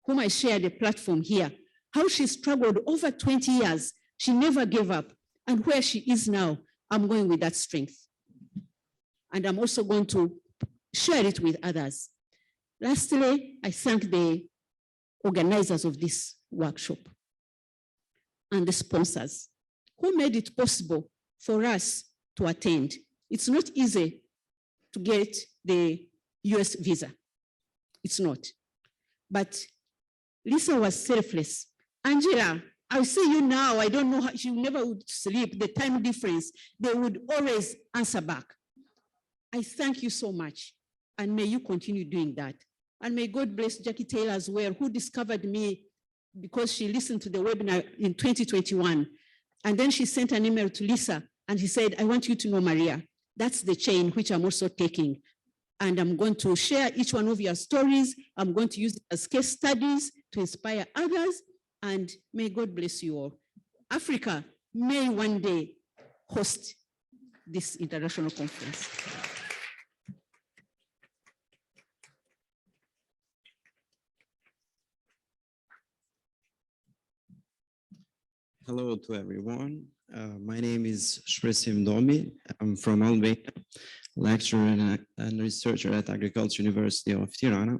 whom I shared a platform here, how she struggled over 20 years, she never gave up. And where she is now, I'm going with that strength. And I'm also going to share it with others. Lastly, I thank the organizers of this workshop and the sponsors who made it possible for us to attend. It's not easy to get the US visa. It's not. But Lisa was selfless. Angela, I'll see you now. I don't know how, she never would sleep, the time difference. They would always answer back. I thank you so much. And may you continue doing that. And may God bless Jackie Taylor as well, who discovered me because she listened to the webinar in 2021. And then she sent an email to Lisa and she said, I want you to know Maria. That's the chain which I'm also taking. And I'm going to share each one of your stories. I'm going to use it as case studies to inspire others. And may God bless you all. Africa may one day host this international conference. Hello to everyone. My name is Shresim Domi. I'm from Albania, lecturer and researcher at Agriculture University of Tirana.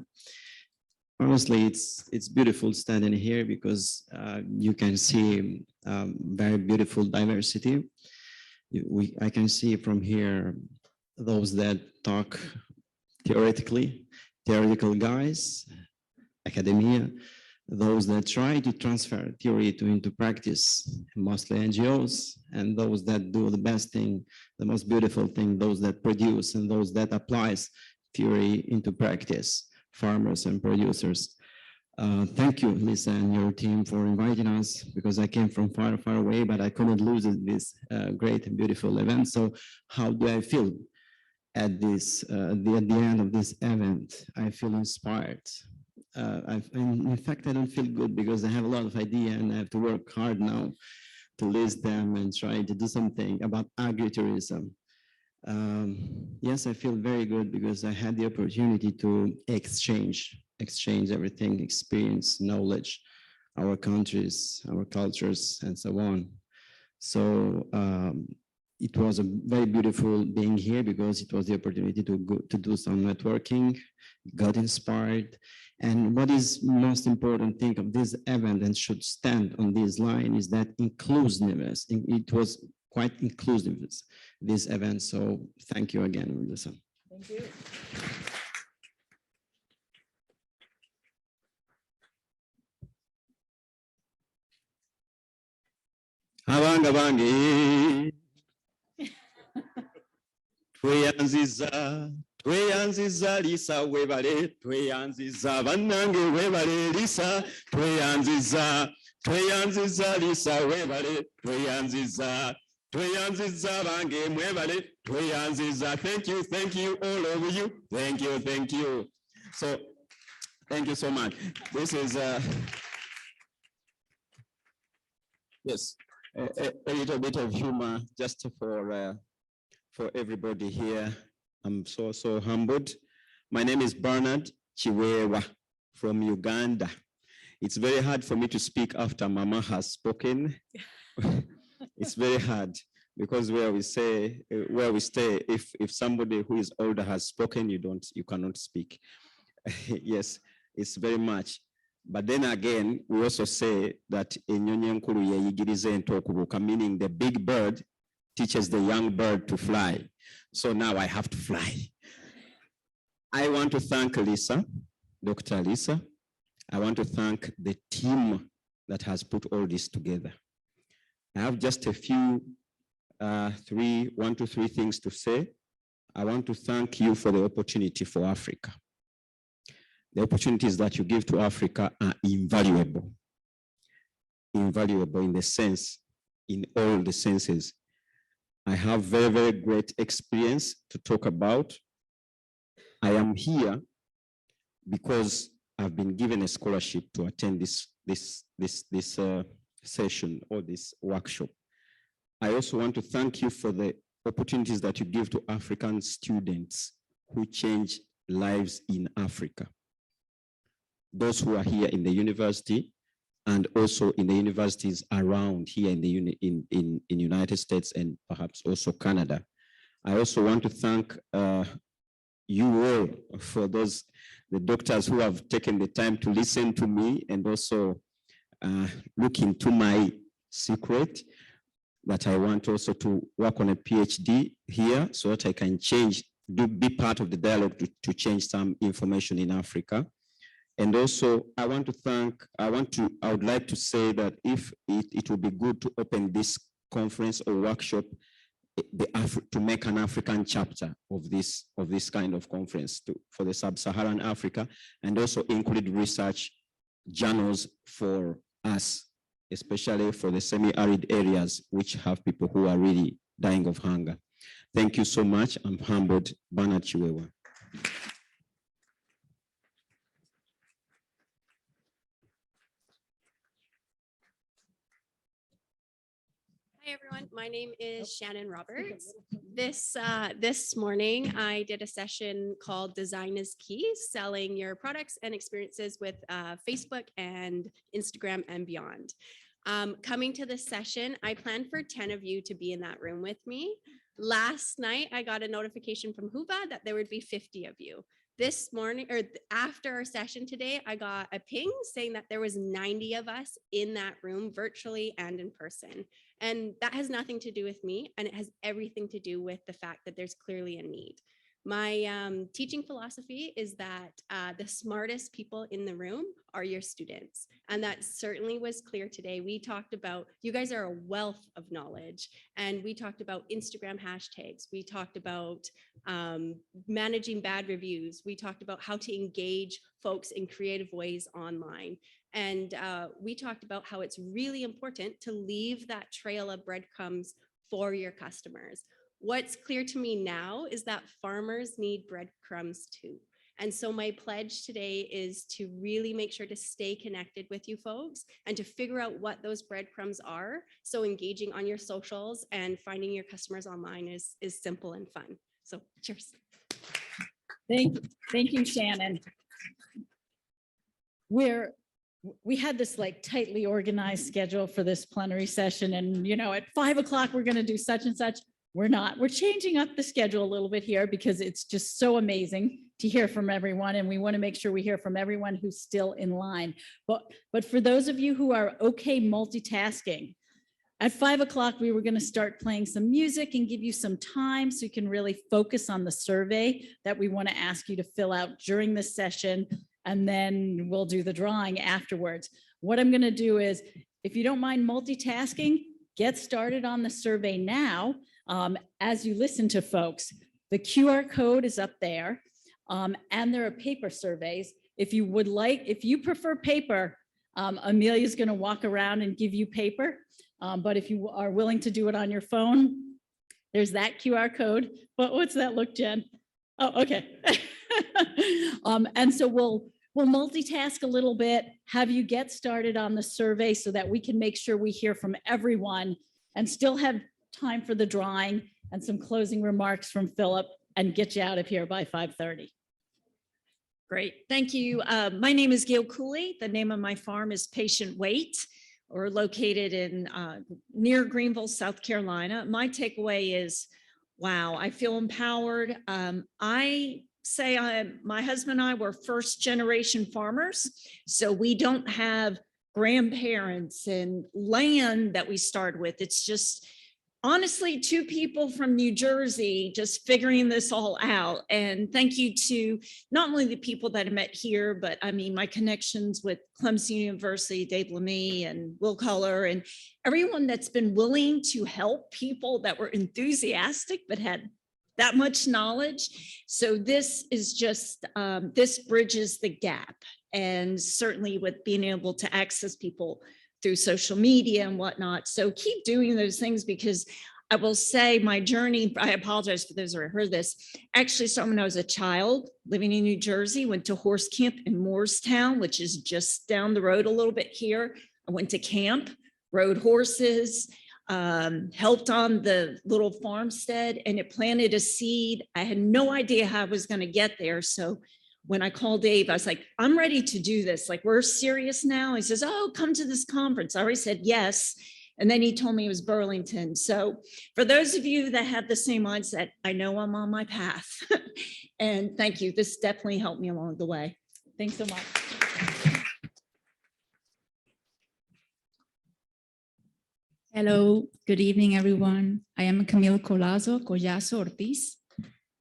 Honestly, it's beautiful standing here because you can see very beautiful diversity. I can see from here those that talk theoretical guys, academia, those that try to transfer theory into practice, mostly NGOs, and those that do the best thing, the most beautiful thing, those that produce and those that applies theory into practice, farmers and producers. Thank you, Lisa, and your team for inviting us, because I came from far, far away, but I couldn't lose this great and beautiful event. So how do I feel at this, at the end of this event? I feel inspired. In fact, I don't feel good because I have a lot of ideas and I have to work hard now to list them and try to do something about agritourism. Yes, I feel very good because I had the opportunity to exchange everything, experience, knowledge, our countries, our cultures, and so on. So it was a very beautiful being here because it was the opportunity to do some networking, got inspired. And what is most important thing of this event and should stand on this line is that inclusiveness. It was quite inclusive, this event. So thank you again, Melissa. Thank you. Abanga bange tweyanziza Lisa webale tweyanziza bannange webale Lisa tweyanziza Lisa webale tweyanziza bange mwebale tweyanziza. Thank you all of you. Thank you. So thank you so much. This is yes, a little bit of humor just for everybody here. I'm so humbled. My name is Bernard Chiwewa from Uganda. It's very hard for me to speak after Mama has spoken. It's very hard because where we stay, if somebody who is older has spoken, you cannot speak. Yes, it's very much. But then again, we also say that enyonyi nkulu yeyigiriza ento okubuuka, meaning the big bird teaches the young bird to fly. So now I have to fly. I want to thank Lisa, Dr. Lisa. I want to thank the team that has put all this together. I have just a few, 1 to 3 things to say. I want to thank you for the opportunity for Africa. The opportunities that you give to Africa are invaluable. Invaluable in the sense, in all the senses. I have very, very great experience to talk about. I am here because I've been given a scholarship to attend this session or this workshop. I also want to thank you for the opportunities that you give to African students who change lives in Africa. Those who are here in the university and also in the universities the United States and perhaps also Canada. I also want to thank you all for the doctors who have taken the time to listen to me and also look into my secret that I want also to work on a PhD here so that I can be part of the dialogue to change some information in Africa. And also, I would like to say that if it would be good to open this conference or workshop to make an African chapter of this kind of conference for the sub-Saharan Africa, and also include research journals for us, especially for the semi-arid areas which have people who are really dying of hunger. Thank you so much. I'm humbled. Bernard Chiwewa. Hi, everyone. My name is Shannon Roberts. This morning, I did a session called Design is Key, selling your products and experiences with Facebook and Instagram and beyond. Coming to this session, I planned for 10 of you to be in that room with me. Last night, I got a notification from Huva that there would be 50 of you. This morning, or after our session today, I got a ping saying that there was 90 of us in that room, virtually and in person. And that has nothing to do with me, and it has everything to do with the fact that there's clearly a need. My teaching philosophy is that the smartest people in the room are your students. And that certainly was clear today. We talked about, you guys are a wealth of knowledge, and we talked about Instagram hashtags. We talked about managing bad reviews. We talked about how to engage folks in creative ways online. And we talked about how it's really important to leave that trail of breadcrumbs for your customers. What's clear to me now is that farmers need breadcrumbs too. And so my pledge today is to really make sure to stay connected with you folks and to figure out what those breadcrumbs are. So engaging on your socials and finding your customers online is simple and fun. So cheers. Thank you, Shannon. We had this like tightly organized schedule for this plenary session, and at 5 o'clock we're going to do such and such. We're not. We're changing up the schedule a little bit here because it's just so amazing to hear from everyone, and we want to make sure we hear from everyone who's still in line. But for those of you who are okay multitasking, at 5 o'clock we were going to start playing some music and give you some time so you can really focus on the survey that we want to ask you to fill out during this session, and then we'll do the drawing afterwards. What I'm going to do is, if you don't mind multitasking, get started on the survey now. As you listen to folks, the QR code is up there, and there are paper surveys. If you prefer paper, Amelia's going to walk around and give you paper. But if you are willing to do it on your phone, there's that QR code. But what's that look, Jen? Oh, okay. And so we'll multitask a little bit, have you get started on the survey so that we can make sure we hear from everyone and still have time for the drawing and some closing remarks from Philip and get you out of here by 5:30. Great, thank you. My name is Gail Cooley. The name of my farm is Patient Wait. We're located in near Greenville, South Carolina. My takeaway is, wow, I feel empowered. I say my husband and I were first generation farmers, so we don't have grandparents and land that we started with. It's just honestly two people from New Jersey just figuring this all out. And thank you to not only the people that I met here, but I mean, my connections with Clemson University, Dave Lamey and Will Culler, and everyone that's been willing to help people that were enthusiastic but had that much knowledge. So this is just, this bridges the gap. And certainly with being able to access people through social media and whatnot. So keep doing those things, because I will say my journey, I apologize for those who heard this, actually started when I was a child living in New Jersey, went to horse camp in Moorestown, which is just down the road a little bit here. I went to camp, rode horses, helped on the little farmstead, and it planted a seed. I had no idea how I was going to get there. So when I called Dave, I was like, I'm ready to do this. Like, we're serious now. He says, oh, come to this conference. I already said yes. And then he told me it was Burlington. So for those of you that have the same mindset, I know I'm on my path. And thank you. This definitely helped me along the way. Thanks so much. Hello, good evening, everyone. I am Camille Collazo Ortiz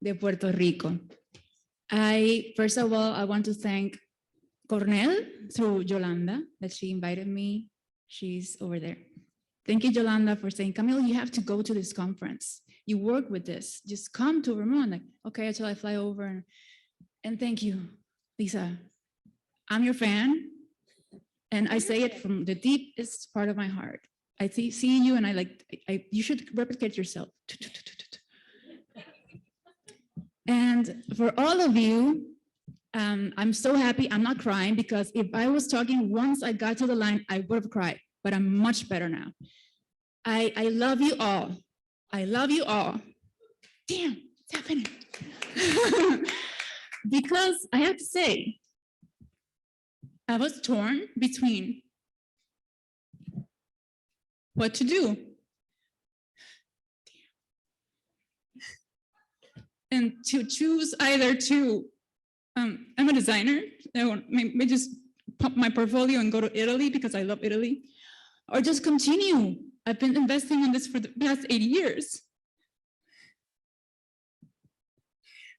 de Puerto Rico. First of all, I want to thank Cornell through Yolanda that she invited me. She's over there. Thank you, Yolanda, for saying, Camille, you have to go to this conference. You work with this. Just come to Vermont. Like, okay, until I fly over. And thank you, Lisa. I'm your fan. And I say it from the deepest part of my heart. I see you and you should replicate yourself. And for all of you, I'm so happy. I'm not crying, because if I was talking once I got to the line, I would have cried, but I'm much better now. I love you all. I love you all. Damn, it's happening. Because I have to say, I was torn between what to do. And to choose either to, I'm a designer, I want maybe just pump my portfolio and go to Italy because I love Italy, or just continue. I've been investing in this for the past 8 years.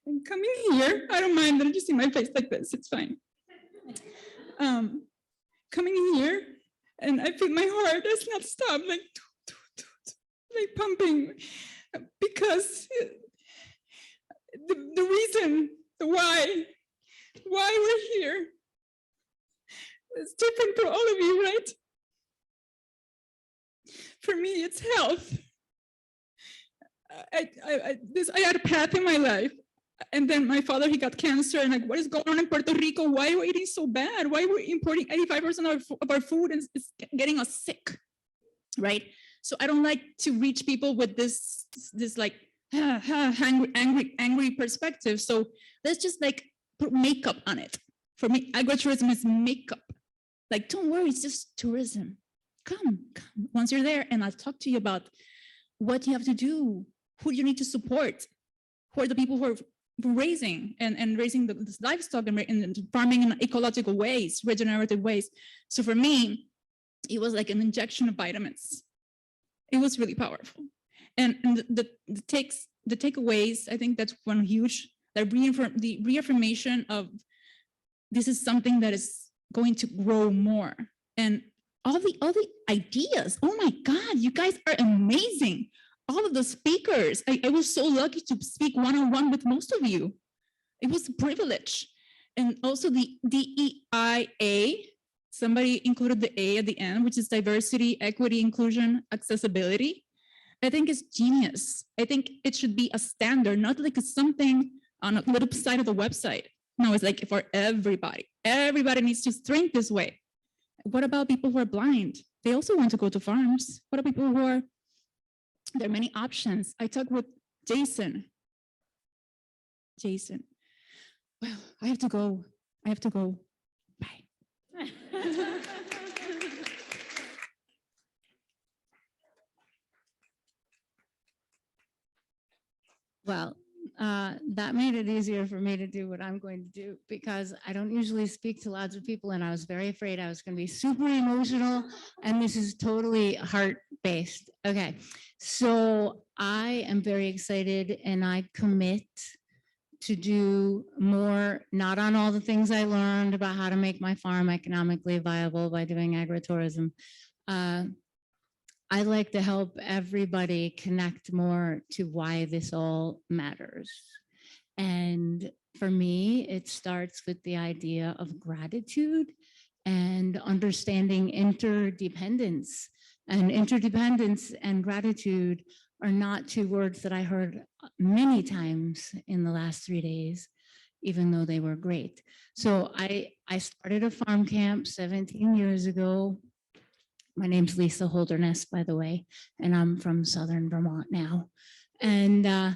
And coming here, I don't mind that I just see my face like this, it's fine. Coming here, and I feel my heart does not stop, like pumping, because the reason, the why we're here is different for all of you, right? For me, it's health. I had a path in my life, and then my father, he got cancer, and like, what is going on in Puerto Rico? Why are we eating so bad? Why are we importing 85% of our food and it's getting us sick, right? So I don't like to reach people with this like angry perspective. So let's just like put makeup on it. For me, agritourism is makeup. Like, don't worry, it's just tourism. Come once you're there, and I'll talk to you about what you have to do, who you need to support, who are the people who are raising and raising the livestock and farming in ecological ways, regenerative ways. So for me, it was like an injection of vitamins. It was really powerful. And the takeaways, I think that's one huge, the reaffirmation of this is something that is going to grow more. And all the ideas, oh my God, you guys are amazing. All of the speakers, I was so lucky to speak one-on-one with most of you. It was a privilege. And also the DEIA, somebody included the A at the end, which is diversity, equity, inclusion, accessibility. I think it's genius. I think it should be a standard, not like something on a little side of the website. No, it's like for everybody. Everybody needs to think this way. What about people who are blind? They also want to go to farms. What about people who are, there are many options. I talked with Jason. Well, I have to go. Bye. Well, that made it easier for me to do what I'm going to do, because I don't usually speak to lots of people, and I was very afraid I was going to be super emotional, and this is totally heart-based. Okay, so I am very excited, and I commit to do more, not on all the things I learned about how to make my farm economically viable by doing agritourism. I'd like to help everybody connect more to why this all matters. And for me, it starts with the idea of gratitude and understanding interdependence. And interdependence and gratitude are not two words that I heard many times in the last 3 days, even though they were great. So I started a farm camp 17 years ago. My name's Lisa Holderness, by the way, and I'm from Southern Vermont now. And I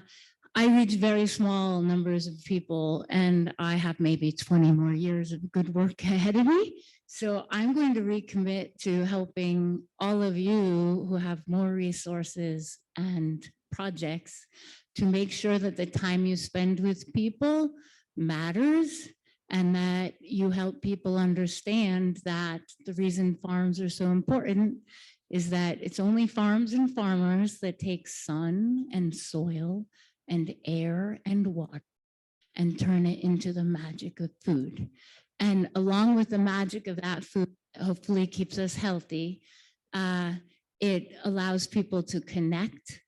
reach very small numbers of people, and I have maybe 20 more years of good work ahead of me. So I'm going to recommit to helping all of you who have more resources and projects to make sure that the time you spend with people matters, and that you help people understand that the reason farms are so important is that it's only farms and farmers that take sun and soil and air and water and turn it into the magic of food. And along with the magic of that food, hopefully keeps us healthy, it allows people to connect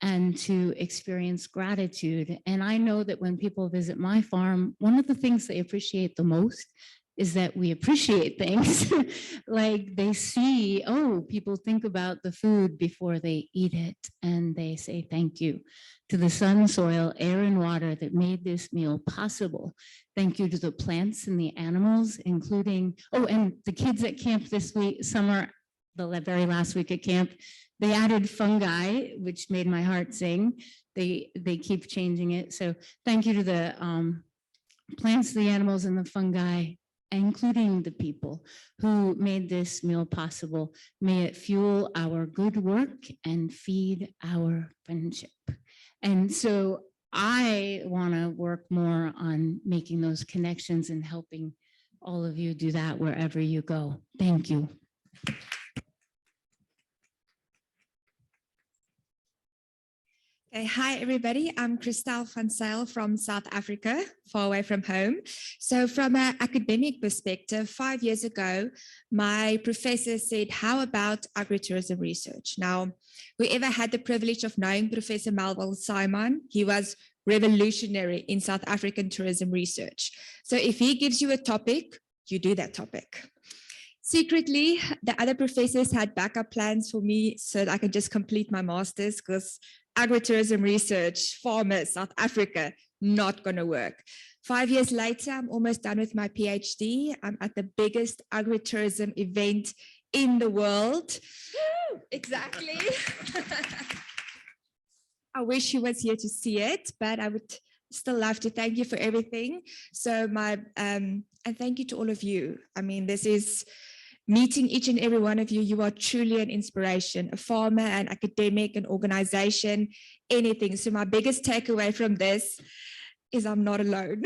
and to experience gratitude. And I know that when people visit my farm, one of the things they appreciate the most is that we appreciate things. Like they see, oh, people think about the food before they eat it, and they say thank you to the sun, soil, air, and water that made this meal possible. Thank you to the plants and the animals, including, oh, and the kids at camp this week, summer, the very last week at camp, They added fungi, which made my heart sing. They keep changing it. So thank you to the plants, the animals, and the fungi, including the people who made this meal possible. May it fuel our good work and feed our friendship. And so I want to work more on making those connections and helping all of you do that wherever you go. Thank you. Okay, hi everybody. I'm Christelle van Zyl from South Africa, far away from home. So from an academic perspective, 5 years ago, my professor said, how about agritourism research? Now, whoever had the privilege of knowing Professor Melville Simon, he was revolutionary in South African tourism research. So if he gives you a topic, you do that topic. Secretly, the other professors had backup plans for me so that I could just complete my master's, because agritourism research, farmers, South Africa, not going to work. 5 years later, I'm almost done with my PhD. I'm at the biggest agritourism event in the world. Woo, exactly. I wish he was here to see it, but I would still love to thank you for everything. So and thank you to all of you. I mean, this is meeting each and every one of you. You are truly an inspiration, a farmer, an academic, an organization, anything. So my biggest takeaway from this is I'm not alone.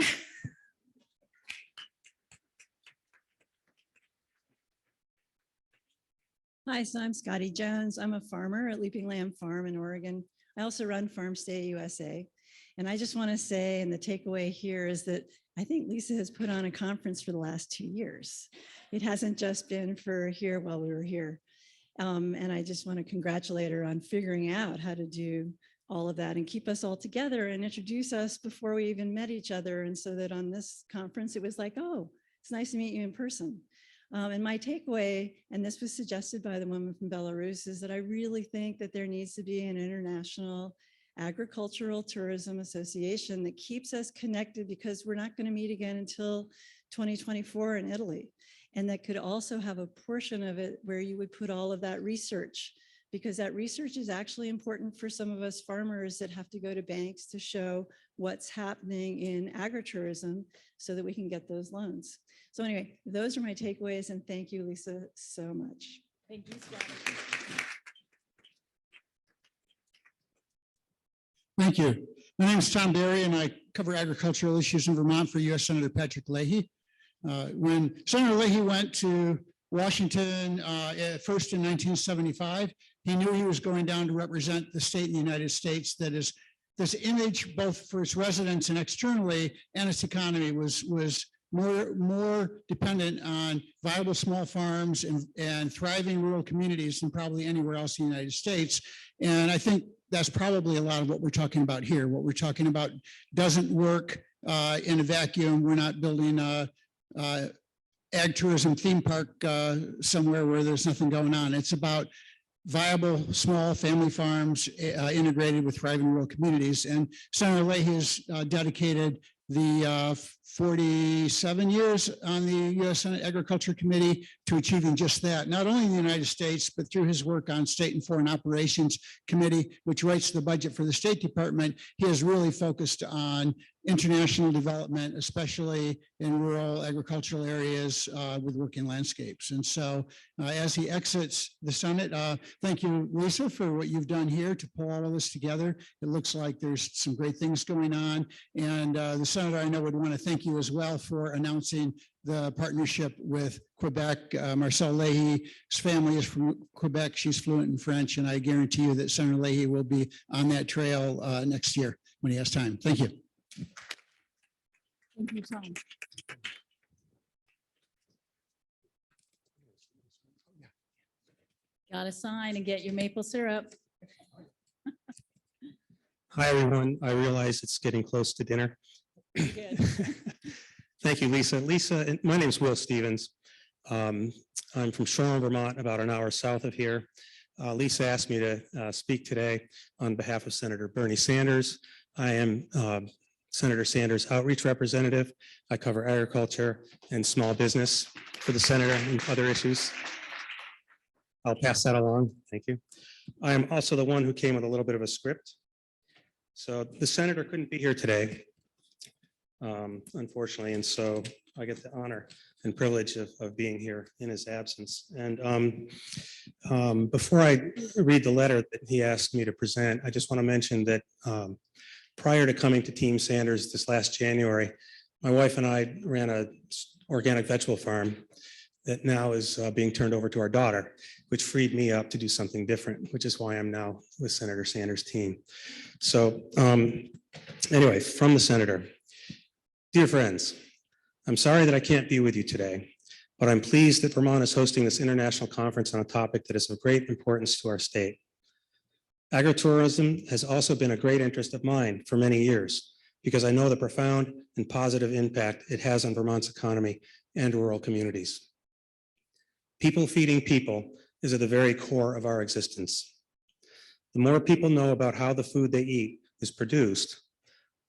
Hi, so I'm Scotty Jones. I'm a farmer at Leaping Lamb Farm in Oregon. I also run Farm Stay USA. And I just want to say, and the takeaway here is that I think Lisa has put on a conference for the last 2 years. It hasn't just been for here while we were here. And I just want to congratulate her on figuring out how to do all of that and keep us all together and introduce us before we even met each other. And so that on this conference, it was like, oh, it's nice to meet you in person. And my takeaway, and this was suggested by the woman from Belarus, is that I really think that there needs to be an international agricultural tourism association that keeps us connected, because we're not going to meet again until 2024 in Italy. And that could also have a portion of it where you would put all of that research, because that research is actually important for some of us farmers that have to go to banks to show what's happening in agritourism so that we can get those loans. So anyway, those are my takeaways, and thank you, Lisa, so much. Thank you, Scott. Thank you. My name is Tom Berry, and I cover agricultural issues in Vermont for U.S. Senator Patrick Leahy. When Senator Leahy went to Washington first in 1975, he knew he was going down to represent the state in the United States that is this image, both for its residents and externally, and its economy was more dependent on viable small farms and thriving rural communities than probably anywhere else in the United States. And I think that's probably a lot of what we're talking about here. What we're talking about doesn't work in a vacuum. We're not building a ag tourism theme park somewhere where there's nothing going on. It's about viable small family farms integrated with thriving rural communities. And Senator Leahy has dedicated the 47 years on the U.S. Senate Agriculture Committee to achieving just that, not only in the United States, but through his work on State and Foreign Operations Committee, which writes the budget for the State Department. He has really focused on international development, especially in rural agricultural areas with working landscapes. And so as he exits the Senate, thank you, Lisa, for what you've done here to pull all of this together. It looks like there's some great things going on. And the Senator, I know, would want to thank you as well for announcing the partnership with Quebec. Marcel Leahy's family is from Quebec. She's fluent in French, and I guarantee you that Senator Leahy will be on that trail next year when he has time. Thank you. Thank you, Tom. Got to sign and get your maple syrup. Hi, everyone. I realize it's getting close to dinner. Thank you, Lisa. Lisa, my name is Will Stevens. I'm from Shoreland, Vermont, about an hour south of here. Lisa asked me to speak today on behalf of Senator Bernie Sanders. I am Senator Sanders' outreach representative. I cover agriculture and small business for the senator and other issues. I'll pass that along. Thank you. I am also the one who came with a little bit of a script. So the senator couldn't be here today, unfortunately, and so I get the honor and privilege of being here in his absence. And before I read the letter that he asked me to present, I just want to mention that prior to coming to Team Sanders this last January, my wife and I ran a organic vegetable farm that now is being turned over to our daughter, which freed me up to do something different, which is why I'm now with Senator Sanders' team. So anyway, from the senator, dear friends, I'm sorry that I can't be with you today, but I'm pleased that Vermont is hosting this international conference on a topic that is of great importance to our state. Agritourism has also been a great interest of mine for many years because I know the profound and positive impact it has on Vermont's economy and rural communities. People feeding people is at the very core of our existence. The more people know about how the food they eat is produced,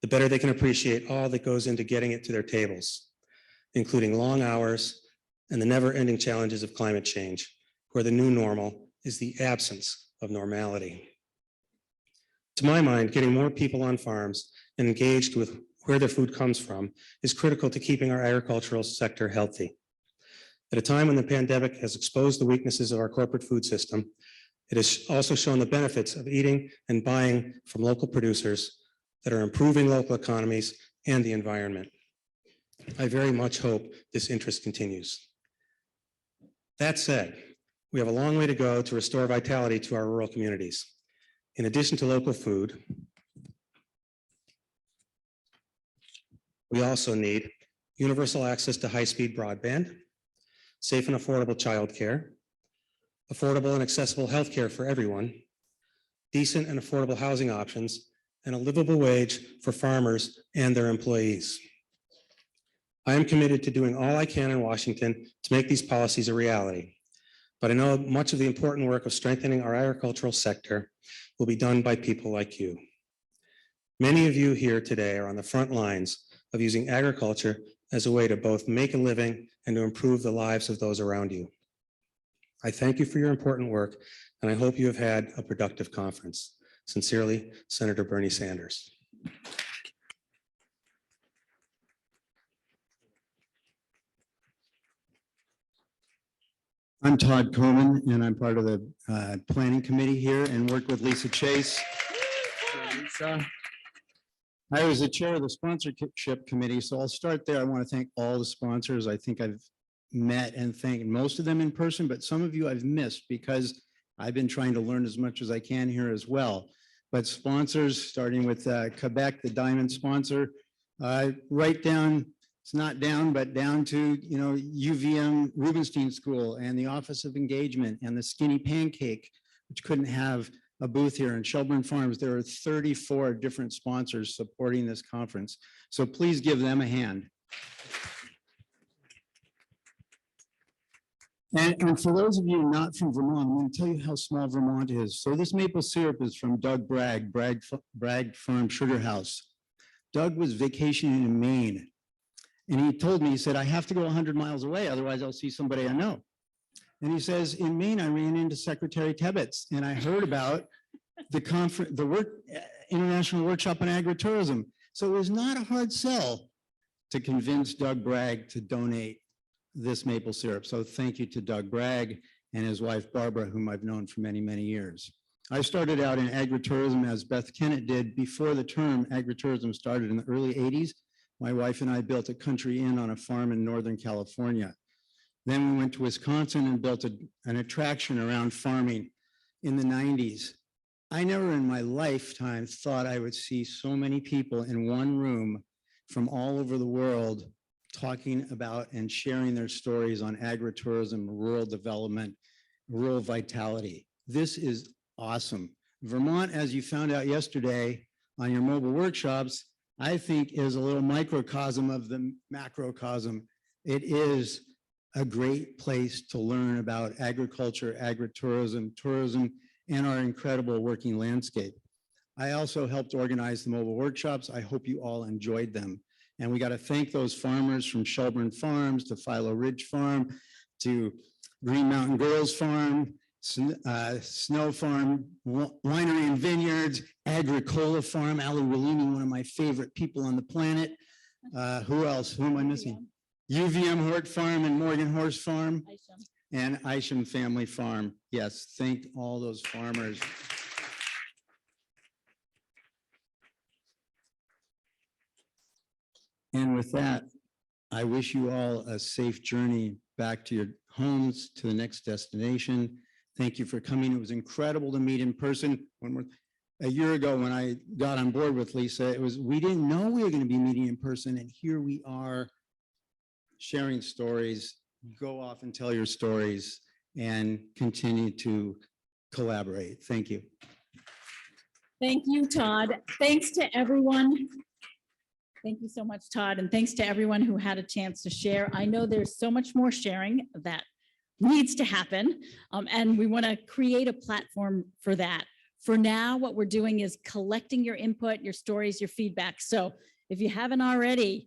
the better they can appreciate all that goes into getting it to their tables, including long hours and the never-ending challenges of climate change, where the new normal is the absence of normality. To my mind, getting more people on farms and engaged with where their food comes from is critical to keeping our agricultural sector healthy. At a time when the pandemic has exposed the weaknesses of our corporate food system, it has also shown the benefits of eating and buying from local producers that are improving local economies and the environment. I very much hope this interest continues. That said, we have a long way to go to restore vitality to our rural communities. In addition to local food, we also need universal access to high-speed broadband, safe and affordable childcare, affordable and accessible healthcare for everyone, decent and affordable housing options, and a livable wage for farmers and their employees. I am committed to doing all I can in Washington to make these policies a reality, but I know much of the important work of strengthening our agricultural sector will be done by people like you. Many of you here today are on the front lines of using agriculture as a way to both make a living and to improve the lives of those around you. I thank you for your important work, and I hope you have had a productive conference. Sincerely, Senator Bernie Sanders. I'm Todd Coleman, and I'm part of the planning committee here and worked with Lisa Chase. I was the chair of the sponsorship committee, so I'll start there. I want to thank all the sponsors. I think I've met and thanked most of them in person, but some of you I've missed because I've been trying to learn as much as I can here as well. But sponsors, starting with Quebec, the diamond sponsor, right down, it's not down, but down to, UVM Rubenstein School and the Office of Engagement and the Skinny Pancake, which couldn't have a booth here in Shelburne Farms. There are 34 different sponsors supporting this conference. So please give them a hand. And for those of you not from Vermont, I'm going to tell you how small Vermont is. So this maple syrup is from Doug Bragg Farm Sugar House. Doug was vacationing in Maine. And he told me, he said, I have to go 100 miles away, otherwise I'll see somebody I know. And he says, in Maine, I ran into Secretary Tebbets and I heard about the conference, International Workshop on Agritourism. So it was not a hard sell to convince Doug Bragg to donate this maple syrup. So thank you to Doug Bragg and his wife, Barbara, whom I've known for many, many years. I started out in agritourism as Beth Kennett did before the term agritourism started in the early 80s. My wife and I built a country inn on a farm in Northern California. Then we went to Wisconsin and built an attraction around farming in the 90s. I never in my lifetime thought I would see so many people in one room from all over the world talking about and sharing their stories on agritourism, rural development, rural vitality. This is awesome. Vermont, as you found out yesterday on your mobile workshops, I think is a little microcosm of the macrocosm. It is a great place to learn about agriculture, agritourism, tourism, and our incredible working landscape. I also helped organize the mobile workshops. I hope you all enjoyed them. And we got to thank those farmers from Shelburne Farms to Philo Ridge Farm to Green Mountain Girls Farm Snow Farm, Winery and Vineyards, Agricola Farm, Ali Rolini, one of my favorite people on the planet. Who else? Who am I missing? UVM Hort Farm and Morgan Horse Farm and Isham Family Farm. Yes, thank all those farmers. And with that, I wish you all a safe journey back to your homes, to the next destination. Thank you for coming. It was incredible to meet in person. A year ago when I got on board with Lisa, we didn't know we were going to be meeting in person, and here we are sharing stories. Go off and tell your stories and continue to collaborate. Thank you. Thank you, Todd. Thanks to everyone. Thank you so much, Todd. And thanks to everyone who had a chance to share. I know there's so much more sharing that needs to happen. And we want to create a platform for that. For now, what we're doing is collecting your input, your stories, your feedback. So if you haven't already,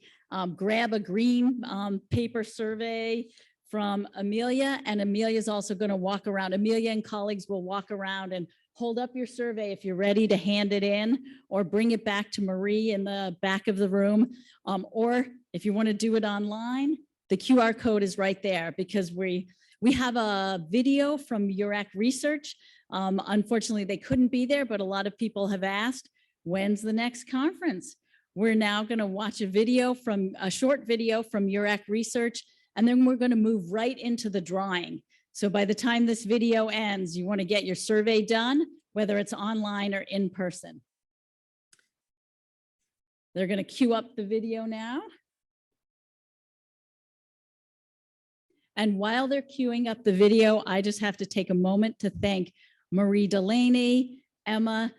grab a green paper survey from Amelia, and Amelia is also going to walk around. Amelia and colleagues will walk around and hold up your survey if you're ready to hand it in, or bring it back to Marie in the back of the room. Or if you want to do it online, the QR code is right there, because we have a video from URAC Research. Unfortunately, they couldn't be there, but a lot of people have asked, when's the next conference? We're now going to watch a short video from URAC Research, and then we're going to move right into the drawing. So by the time this video ends, you want to get your survey done, whether it's online or in person. They're going to queue up the video now. And while they're queuing up the video, I just have to take a moment to thank Marie Delaney, Emma,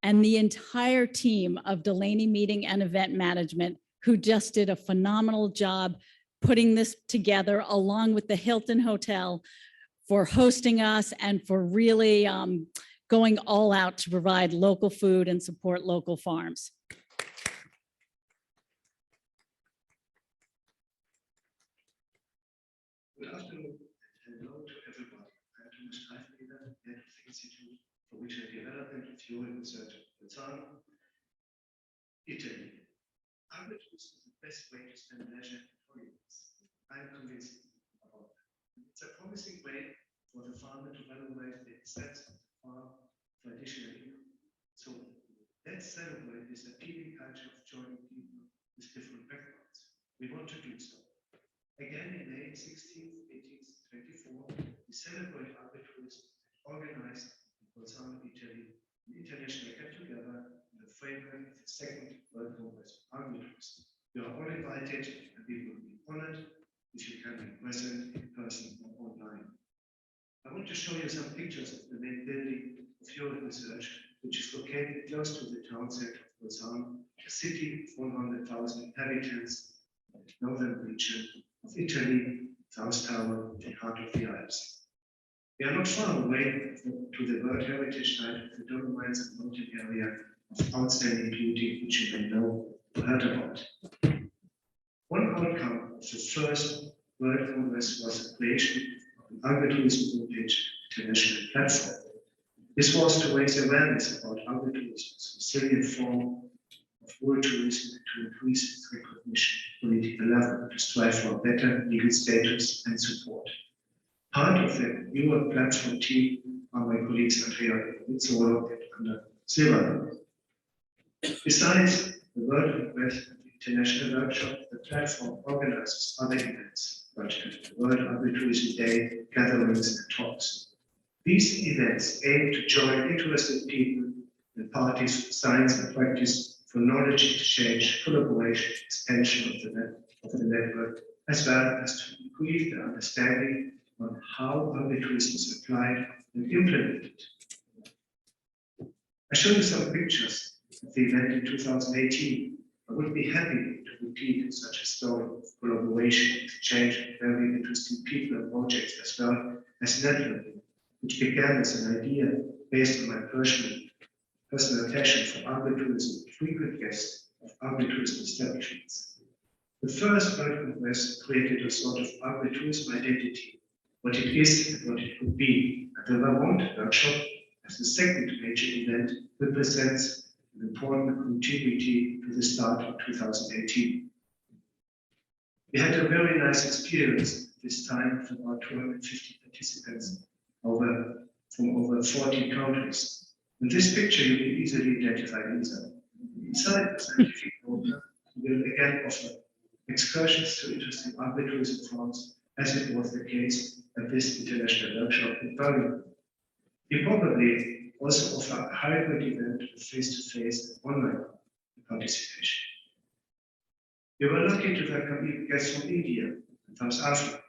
and the entire team of Delaney Meeting and Event Management, who just did a phenomenal job putting this together, along with the Hilton Hotel, for hosting us and for really going all out to provide local food and support local farms. Good afternoon and hello to everybody. I'm Thomas Streifeneder, head of the Institute for Regional Development of Fuel Research in Bolzano, Italy. Agritourism is the best way to spend leisure and holidays. I'm convinced about that. It's a promising way for the farmer to valorize the assets of the farm for additional income. So let's celebrate this appealing culture of joining people with different backgrounds. We want to do so. Again, in May 16th, 18th, 24, we celebrate agritourism organized in Bolzano, Italy, an international get-together in the framework of the second World Congress of Agritourism. You are all invited, and we will be honored if you can be present in person or online. I want to show you some pictures of the main building of Europe Research, which is located close to the town center of Bolzano, a city of 100,000 inhabitants in the northern region of Italy, South Tower, the heart of the Alps. We are not far away to the World Heritage Site of the Dolomites and Mountain area of outstanding beauty, which you may know or heard about. One outcome of the first World Congress was the creation of an agritourism homepage international platform. This was to raise awareness about agritourism as a resilient form of rural tourism and to increase its recognition at political level, to strive for better legal status and support. Part of the newer platform team are my colleagues Valeriia Litsonova and Sima. Besides the World Congress and the International Workshop, the platform organizes other events, such as the World Agritourism Day, gatherings, and talks. These events aim to join interested people and parties for science and practice, for knowledge exchange, collaboration, expansion of the network, as well as to increase the understanding on how agritourism is applied and implemented. I showed you some pictures of the event in 2018. I would be happy to repeat such a story of collaboration, exchange of very interesting people and projects, as well as networking, which began as an idea based on my personal passion for agritourism, frequent guest of agritourism establishments. The first World Congress created a sort of agritourism identity what it is and what it could be. And the Vermont workshop, as the second major event, represents an important continuity to the start of 2018. We had a very nice experience this time with about 250 participants from over 40 countries. In this picture, you can easily identify Lisa. Inside the scientific program, we will again offer excursions to interesting agritourism farms, as it was the case at this international workshop in Valeriia. We probably also offer a hybrid event with face-to-face and online participation. We were lucky to welcome even guests from India and South Africa.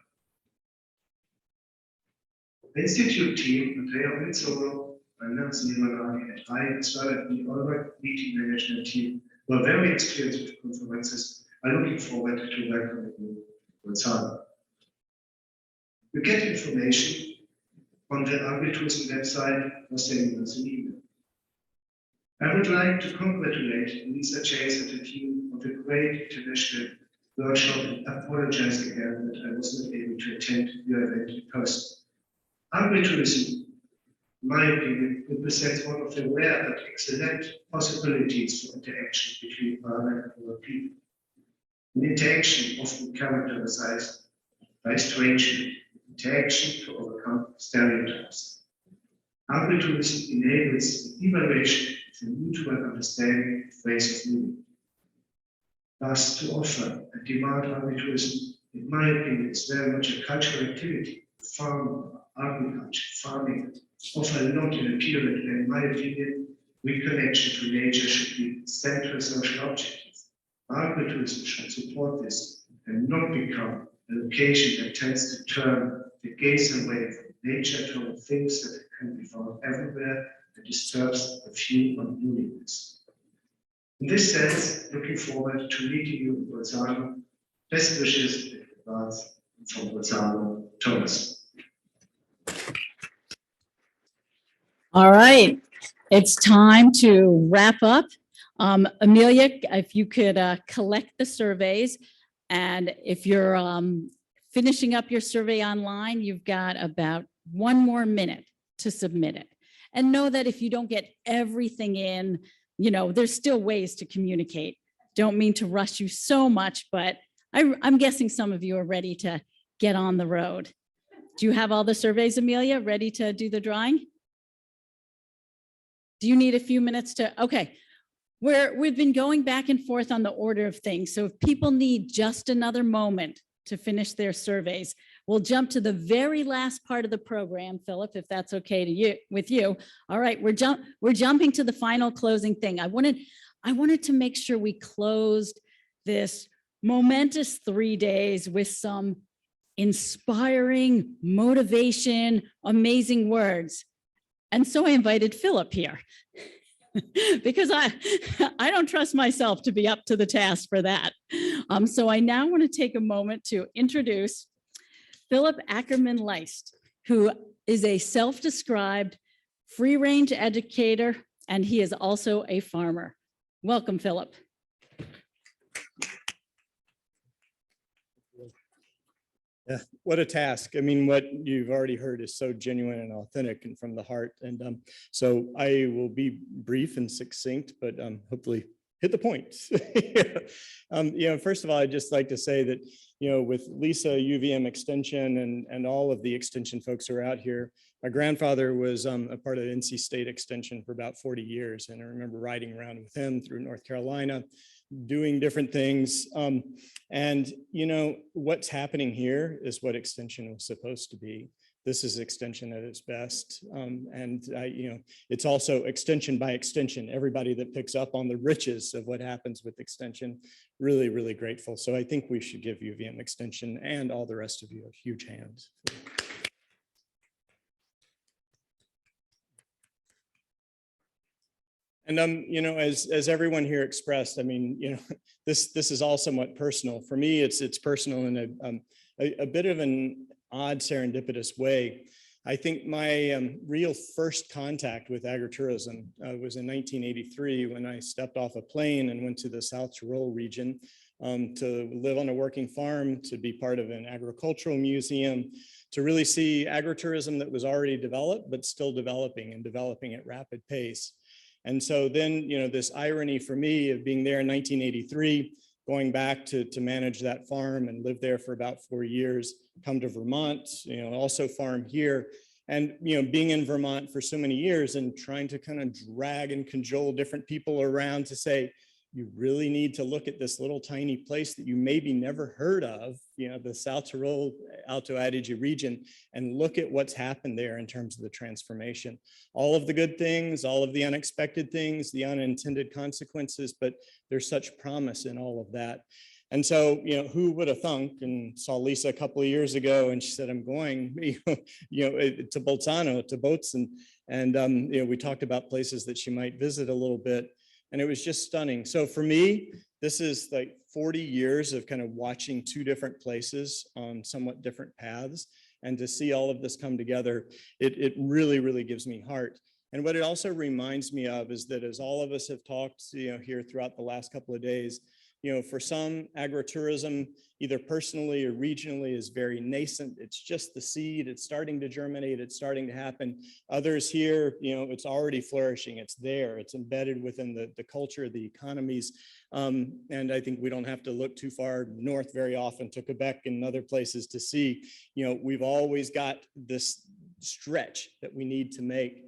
The Institute team, Valeriia Litsonova, and I, as well as the other meeting management team, who are very experienced with conferences, are looking forward to welcoming you to Bolzano. You get information on the Agritourism website or sending us an email. I would like to congratulate Lisa Chase and the team on the great international workshop and apologize again that I was not able to attend your event in person. Agritourism, in my opinion, represents one of the rare but excellent possibilities for interaction between environment and our people. An interaction often characterized by estrangement, interaction to overcome stereotypes. Agritourism enables the evaluation of the mutual understanding of ways of living. Thus, to offer and demand agritourism, in my opinion, is very much a cultural activity. Farming, agriculture, farming offer a lot in a period where, in my opinion, reconnection to nature should be central social objective. Agritourism should support this and not become a location that tends to turn the gaze away from nature toward things that can be found everywhere and disturbs the view on uniqueness. In this sense, looking forward to meeting you in Bolzano. Best wishes and regards from Bolzano, Thomas. All right, it's time to wrap up. Amelia, if you could collect the surveys, and if you're finishing up your survey online, you've got about 1 more minute to submit it. And know that if you don't get everything in, you know, there's still ways to communicate. Don't mean to rush you so much, but I'm guessing some of you are ready to get on the road. Do you have all the surveys, Amelia, ready to do the drawing? Do you need a few minutes to, okay. We've been going back and forth on the order of things. So if people need just another moment to finish their surveys, we'll jump to the very last part of the program, Philip, if that's okay to you, with you. All right, we're jumping to the final closing thing. I wanted to make sure we closed this momentous 3 days with some inspiring motivation, amazing words. And so I invited Philip here. Because I don't trust myself to be up to the task for that. So I now want to take a moment to introduce Philip Ackerman-Leist, who is a self-described free-range educator, and he is also a farmer. Welcome, Philip. Yeah, what a task. I mean, what you've already heard is so genuine and authentic and from the heart. And so I will be brief and succinct, but hopefully hit the points. You know, first of all, I'd just like to say that, you know, with Lisa, UVM Extension, and all of the Extension folks who are out here, my grandfather was a part of NC State Extension for about 40 years. And I remember riding around with him through North Carolina, doing different things. And, you know, what's happening here is what Extension was supposed to be. This is Extension at its best. And, you know, it's also extension by extension. Everybody that picks up on the riches of what happens with Extension, really, really grateful. So I think we should give UVM Extension and all the rest of you a huge hand. And you know, as everyone here expressed, I mean, you know, this is all somewhat personal. For me, it's personal in a bit of an odd serendipitous way. I think my real first contact with agritourism was in 1983 when I stepped off a plane and went to the South Tyrol region to live on a working farm, to be part of an agricultural museum, to really see agritourism that was already developed, but still developing and developing at rapid pace. And so then, this irony for me of being there in 1983, going back to manage that farm and live there for about 4 years, come to Vermont, also farm here. And, being in Vermont for so many years and trying to kind of drag and cajole different people around to say, you really need to look at this little tiny place that you maybe never heard of, the South Tyrol Alto Adige region, and look at what's happened there in terms of the transformation. All of the good things, all of the unexpected things, the unintended consequences, but there's such promise in all of that. And so, who would have thunk, and saw Lisa a couple of years ago, and she said, I'm going, to Bolzano, to Bozen. And, we talked about places that she might visit a little bit. And it was just stunning. So for me, this is like 40 years of kind of watching two different places on somewhat different paths. And to see all of this come together, it really, really gives me heart. And what it also reminds me of is that as all of us have talked, here throughout the last couple of days, for some, agritourism, either personally or regionally, is very nascent. It's just the seed. It's starting to germinate. It's starting to happen. Others here, it's already flourishing. It's there. It's embedded within the culture, the economies. And I think we don't have to look too far north very often to Quebec and other places to see, we've always got this stretch that we need to make.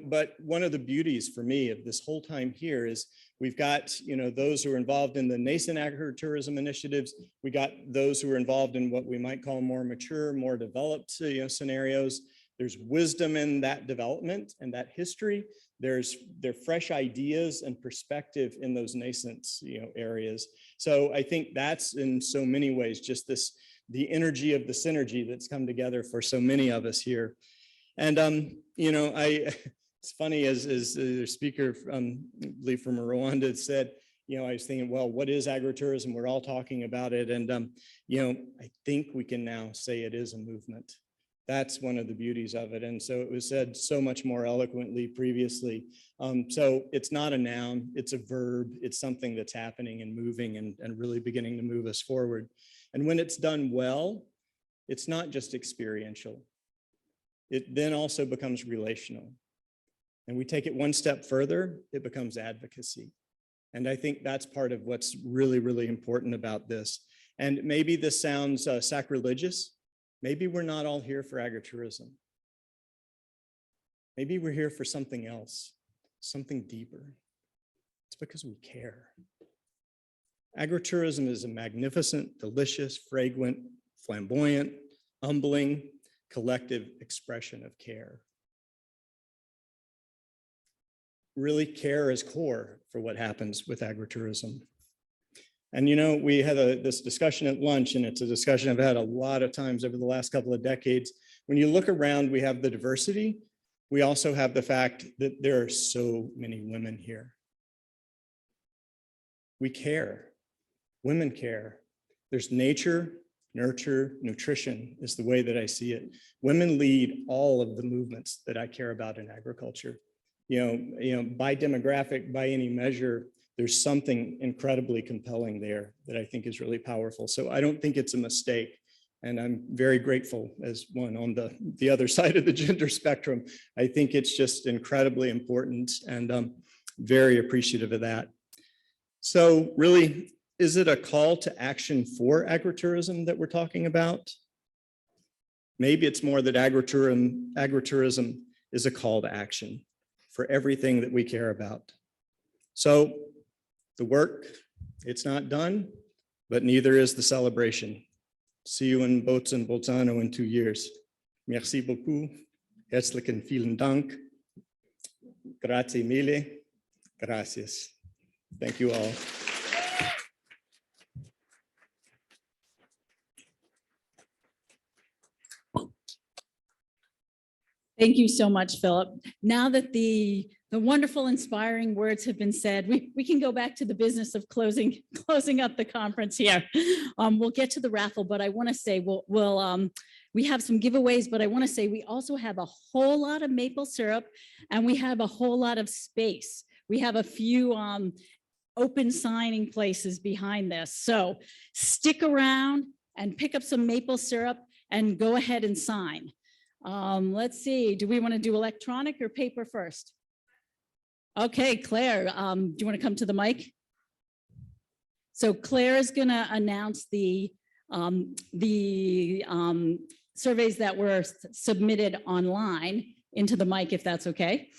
But one of the beauties for me of this whole time here is we've got, those who are involved in the nascent agritourism initiatives. We got those who are involved in what we might call more mature, more developed, scenarios. There's wisdom in that development and that history. There are fresh ideas and perspective in those nascent, areas. So I think that's in so many ways just the energy of the synergy that's come together for so many of us here. And, it's funny as the speaker from Rwanda said, I was thinking, well, what is agritourism? We're all talking about it. And, I think we can now say it is a movement. That's one of the beauties of it. And so it was said so much more eloquently previously. So it's not a noun, it's a verb. It's something that's happening and moving and really beginning to move us forward. And when it's done well, it's not just experiential. It then also becomes relational. And we take it one step further, it becomes advocacy. And I think that's part of what's really, really important about this. And maybe this sounds sacrilegious. Maybe we're not all here for agritourism. Maybe we're here for something else, something deeper. It's because we care. Agritourism is a magnificent, delicious, fragrant, flamboyant, humbling, collective expression of care. Really, care is core for what happens with agritourism. And we had this discussion at lunch, and it's a discussion I've had a lot of times over the last couple of decades. When you look around, we have the diversity. We also have the fact that there are so many women here. We care. Women care. There's nature, nurture, nutrition is the way that I see it. Women lead all of the movements that I care about in agriculture. By demographic, by any measure, there's something incredibly compelling there that I think is really powerful. So I don't think it's a mistake. And I'm very grateful as one on the other side of the gender spectrum. I think it's just incredibly important, and I'm very appreciative of that. So really, is it a call to action for agritourism that we're talking about? Maybe it's more that agritourism is a call to action for everything that we care about. So the work, it's not done, but neither is the celebration. See you in Bozen, Bolzano in 2 years. Merci beaucoup. Herzlichen vielen Dank. Grazie mille. Gracias. Thank you all. Thank you so much, Philip. Now that the wonderful, inspiring words have been said, we can go back to the business of closing up the conference here. We'll get to the raffle, but I want to say we have some giveaways, but I want to say we also have a whole lot of maple syrup, and we have a whole lot of space. We have a few open signing places behind this. So stick around and pick up some maple syrup and go ahead and sign. Let's see, do we want to do electronic or paper first? Okay, Claire, do you want to come to the mic? So Claire is going to announce the surveys that were submitted online into the mic, if that's okay.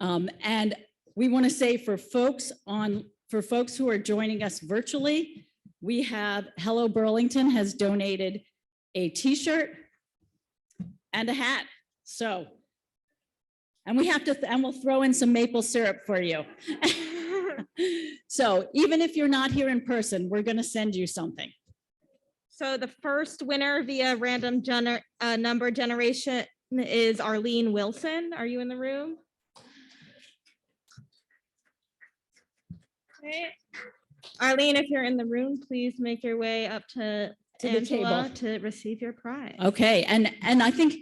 And we want to say for folks who are joining us virtually, we have Hello Burlington has donated a t-shirt and a hat. So, and we'll throw in some maple syrup for you. So even if you're not here in person, we're going to send you something. So the first winner via random number generation is Arlene Wilson. Are you in the room? Okay. Arlene, if you're in the room, please make your way up to the Angela table to receive your prize. Okay, and I think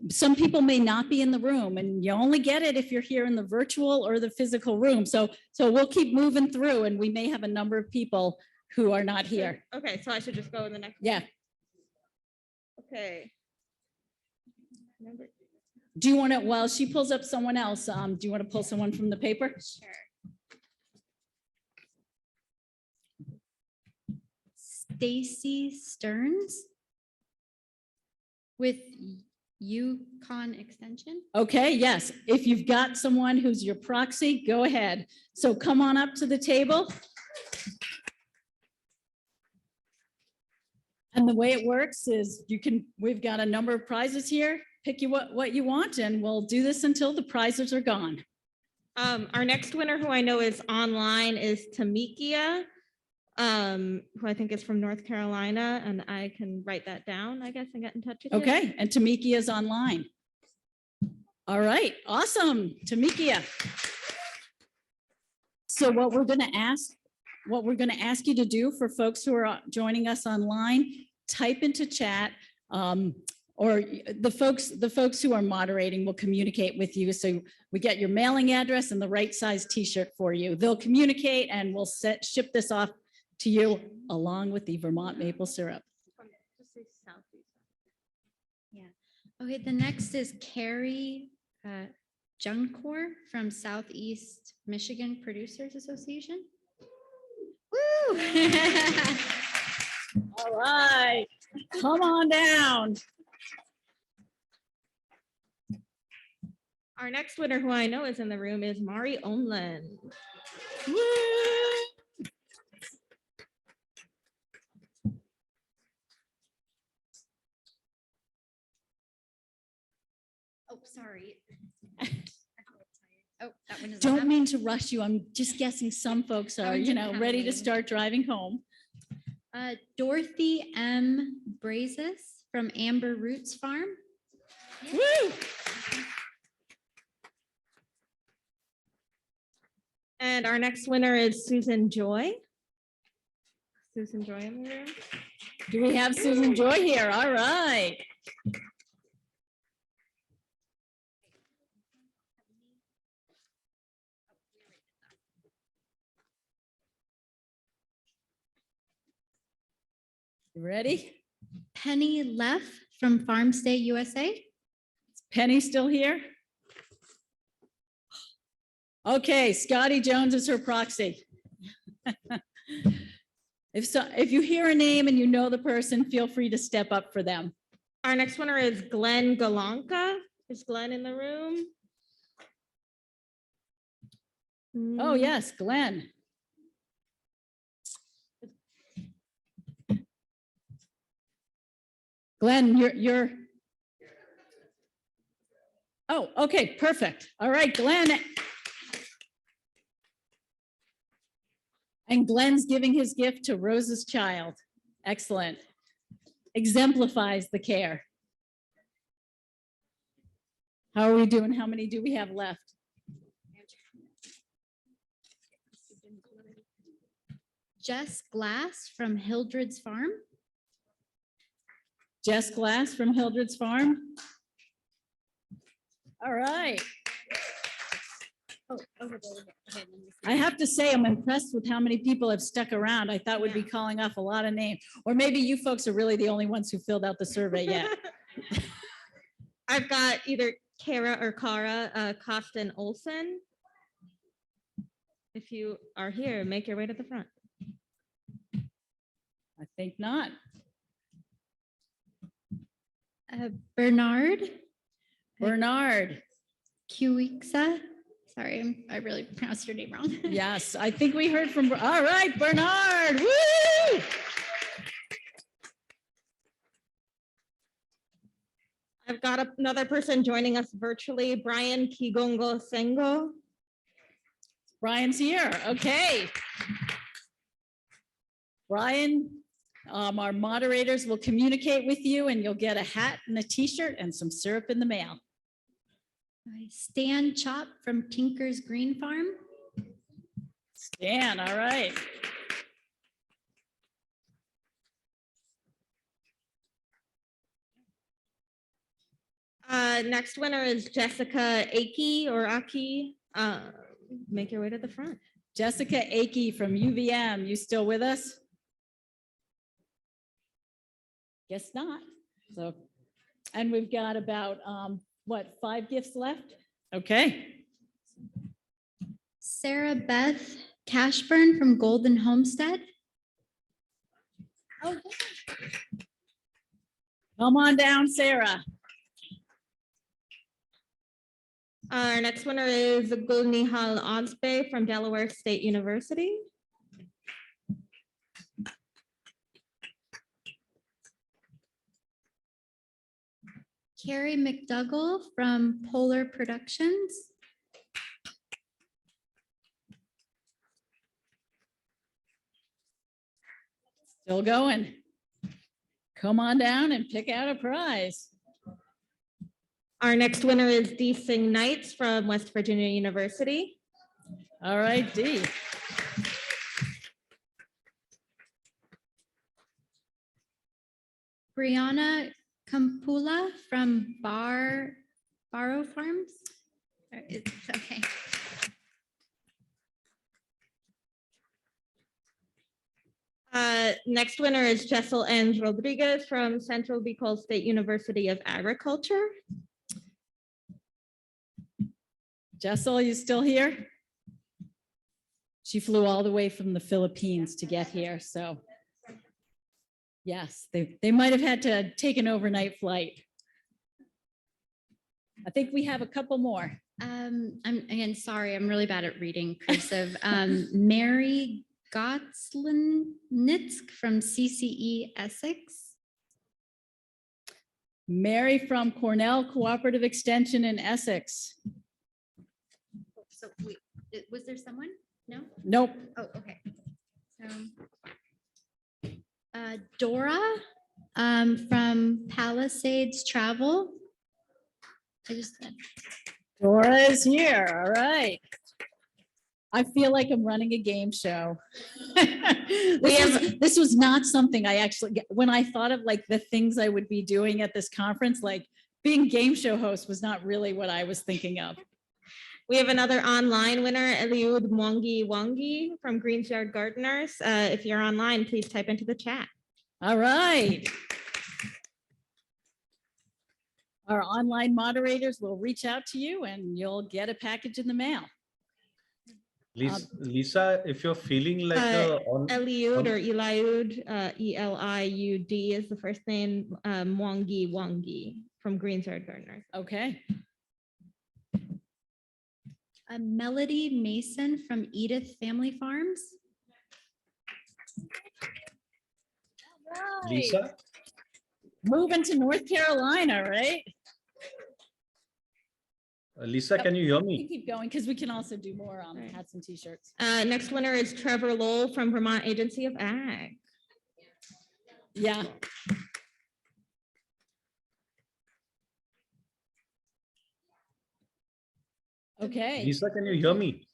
some people may not be in the room, and you only get it if you're here in the virtual or the physical room. So we'll keep moving through, and we may have a number of people who are not here. Okay, so I should just go in the next. Yeah. Okay. Do you want to, while she pulls up someone else, do you want to pull someone from the paper? Sure. Stacy Stearns with Yukon Extension. Okay, yes. If you've got someone who's your proxy, go ahead. So come on up to the table. And the way it works is we've got a number of prizes here. Pick you what you want, and we'll do this until the prizes are gone. Our next winner, who I know is online, is Tamikia, who I think is from North Carolina, and I can write that down, I guess, and get in touch with you. Okay, and Tamikia is online. All right, awesome, Tamikia. So what we're going to ask you to do for folks who are joining us online, type into chat, or the folks who are moderating will communicate with you. So we get your mailing address and the right size t-shirt for you. They'll communicate and we'll ship this off to you along with the Vermont maple syrup. Yeah. Okay, the next is Carrie Junkor from Southeast Michigan Producers Association. Woo! All right, come on down. Our next winner, who I know is in the room, is Mari Omlin. Oh, sorry. Oh, that one is. Don't mean to rush you. I'm just guessing some folks are, ready to start driving home. Dorothy M. Brazis from Amber Roots Farm. Woo! And our next winner is Susan Joy. Susan Joy in the room. Do we have Susan Joy here? All right. You ready? Penny Leff from Farm State USA. Is Penny still here? Okay, Scotty Jones is her proxy. If you hear a name and you know the person, feel free to step up for them. Our next winner is Glenn Galanka. Is Glenn in the room? Oh, yes, Glenn. Glenn, you're. Oh, okay, perfect. All right, Glenn. And Glenn's giving his gift to Rose's child. Excellent. Exemplifies the care. How are we doing? How many do we have left? Jess Glass from Hildred's Farm. Jess Glass from Hildred's Farm. All right. I have to say, I'm impressed with how many people have stuck around. I thought we'd be calling off a lot of names, or maybe you folks are really the only ones who filled out the survey yet. I've got either Kara or Kara, Costin Olson. If you are here, make your way to the front. I think not. Bernard. Bernard. Cuixa. Sorry, I really pronounced your name wrong. Yes, I think we heard from, all right, Bernard, woo! I've got another person joining us virtually, Brian Kigongo Sengo. Brian's here, okay. Brian, our moderators will communicate with you and you'll get a hat and a t-shirt and some syrup in the mail. Stan Chop from Tinker's Green Farm. Stan, all right. Next winner is Jessica Aki or Aki. Make your way to the front. Jessica Aki from UVM, you still with us? Guess not. So, and we've got about, what, 5 gifts left? Okay. Sarah Beth Cashburn from Golden Homestead. Oh, come on down, Sarah. Our next winner is Gulnihal Osbe from Delaware State University. Carrie McDougall from Polar Productions. Still going. Come on down and pick out a prize. Our next winner is D. Singh Knights from West Virginia University. All right, D. Brianna Kampula from Barrow Farms. It's okay. Next winner is Jessel N. Rodriguez from Central Bicol State University of Agriculture. Jessel, you still here? She flew all the way from the Philippines to get here, so. Yes, they might have had to take an overnight flight. I think we have a couple more. I'm again, sorry, I'm really bad at reading cursive. Mary Gottslinitsk from CCE Essex. Mary from Cornell Cooperative Extension in Essex. So wait, was there someone? No? Nope. Oh, okay. So Dora from Palisades Travel. Dora is here. All right. I feel like I'm running a game show. This was not something I actually, when I thought of like the things I would be doing at this conference, like being game show host was not really what I was thinking of. We have another online winner, Eliud Mwangi Wangi from Greens Yard Gardeners. If you're online, please type into the chat. All right. Our online moderators will reach out to you and you'll get a package in the mail. Lisa, if you're feeling like Eliud or Eliud, E-L-I-U-D is the first name, Mwangi Wangi from Greens Yard Gardeners. Okay. Melody Mason from Edith Family Farms. Right. Lisa? Moving to North Carolina, right? Lisa, can you hear We me? can keep going because we can also do more hats and t-shirts. Next winner is Trevor Lowell from Vermont Agency of Ag. Yeah. Okay. Lisa, can you hear me?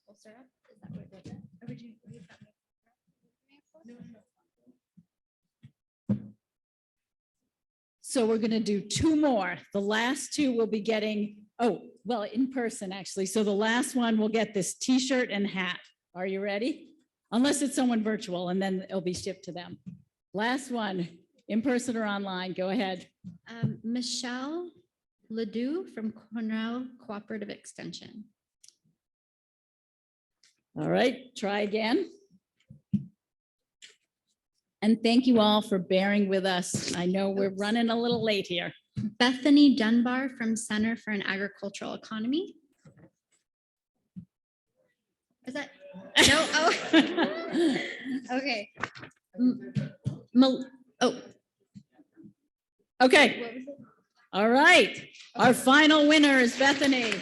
So we're going to do 2 more. The last 2 will be getting, oh, well, in person, actually. So the last one will get this T-shirt and hat. Are you ready? Unless it's someone virtual, and then it'll be shipped to them. Last one, in person or online, go ahead. Michelle Ledoux from Cornell Cooperative Extension. All right, try again. And thank you all for bearing with us. I know we're running a little late here. Bethany Dunbar from Center for an Agricultural Economy. Is that? No. Oh. Okay. Oh. Okay. All right. Our final winner is Bethany.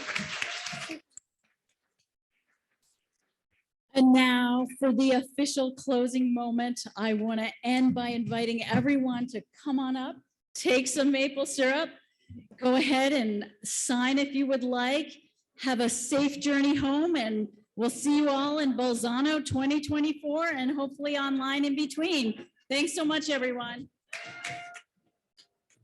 And now for the official closing moment, I want to end by inviting everyone to come on up, take some maple syrup, go ahead and sign if you would like. Have a safe journey home, and we'll see you all in Bolzano 2024 and hopefully online in between. Thanks so much, everyone.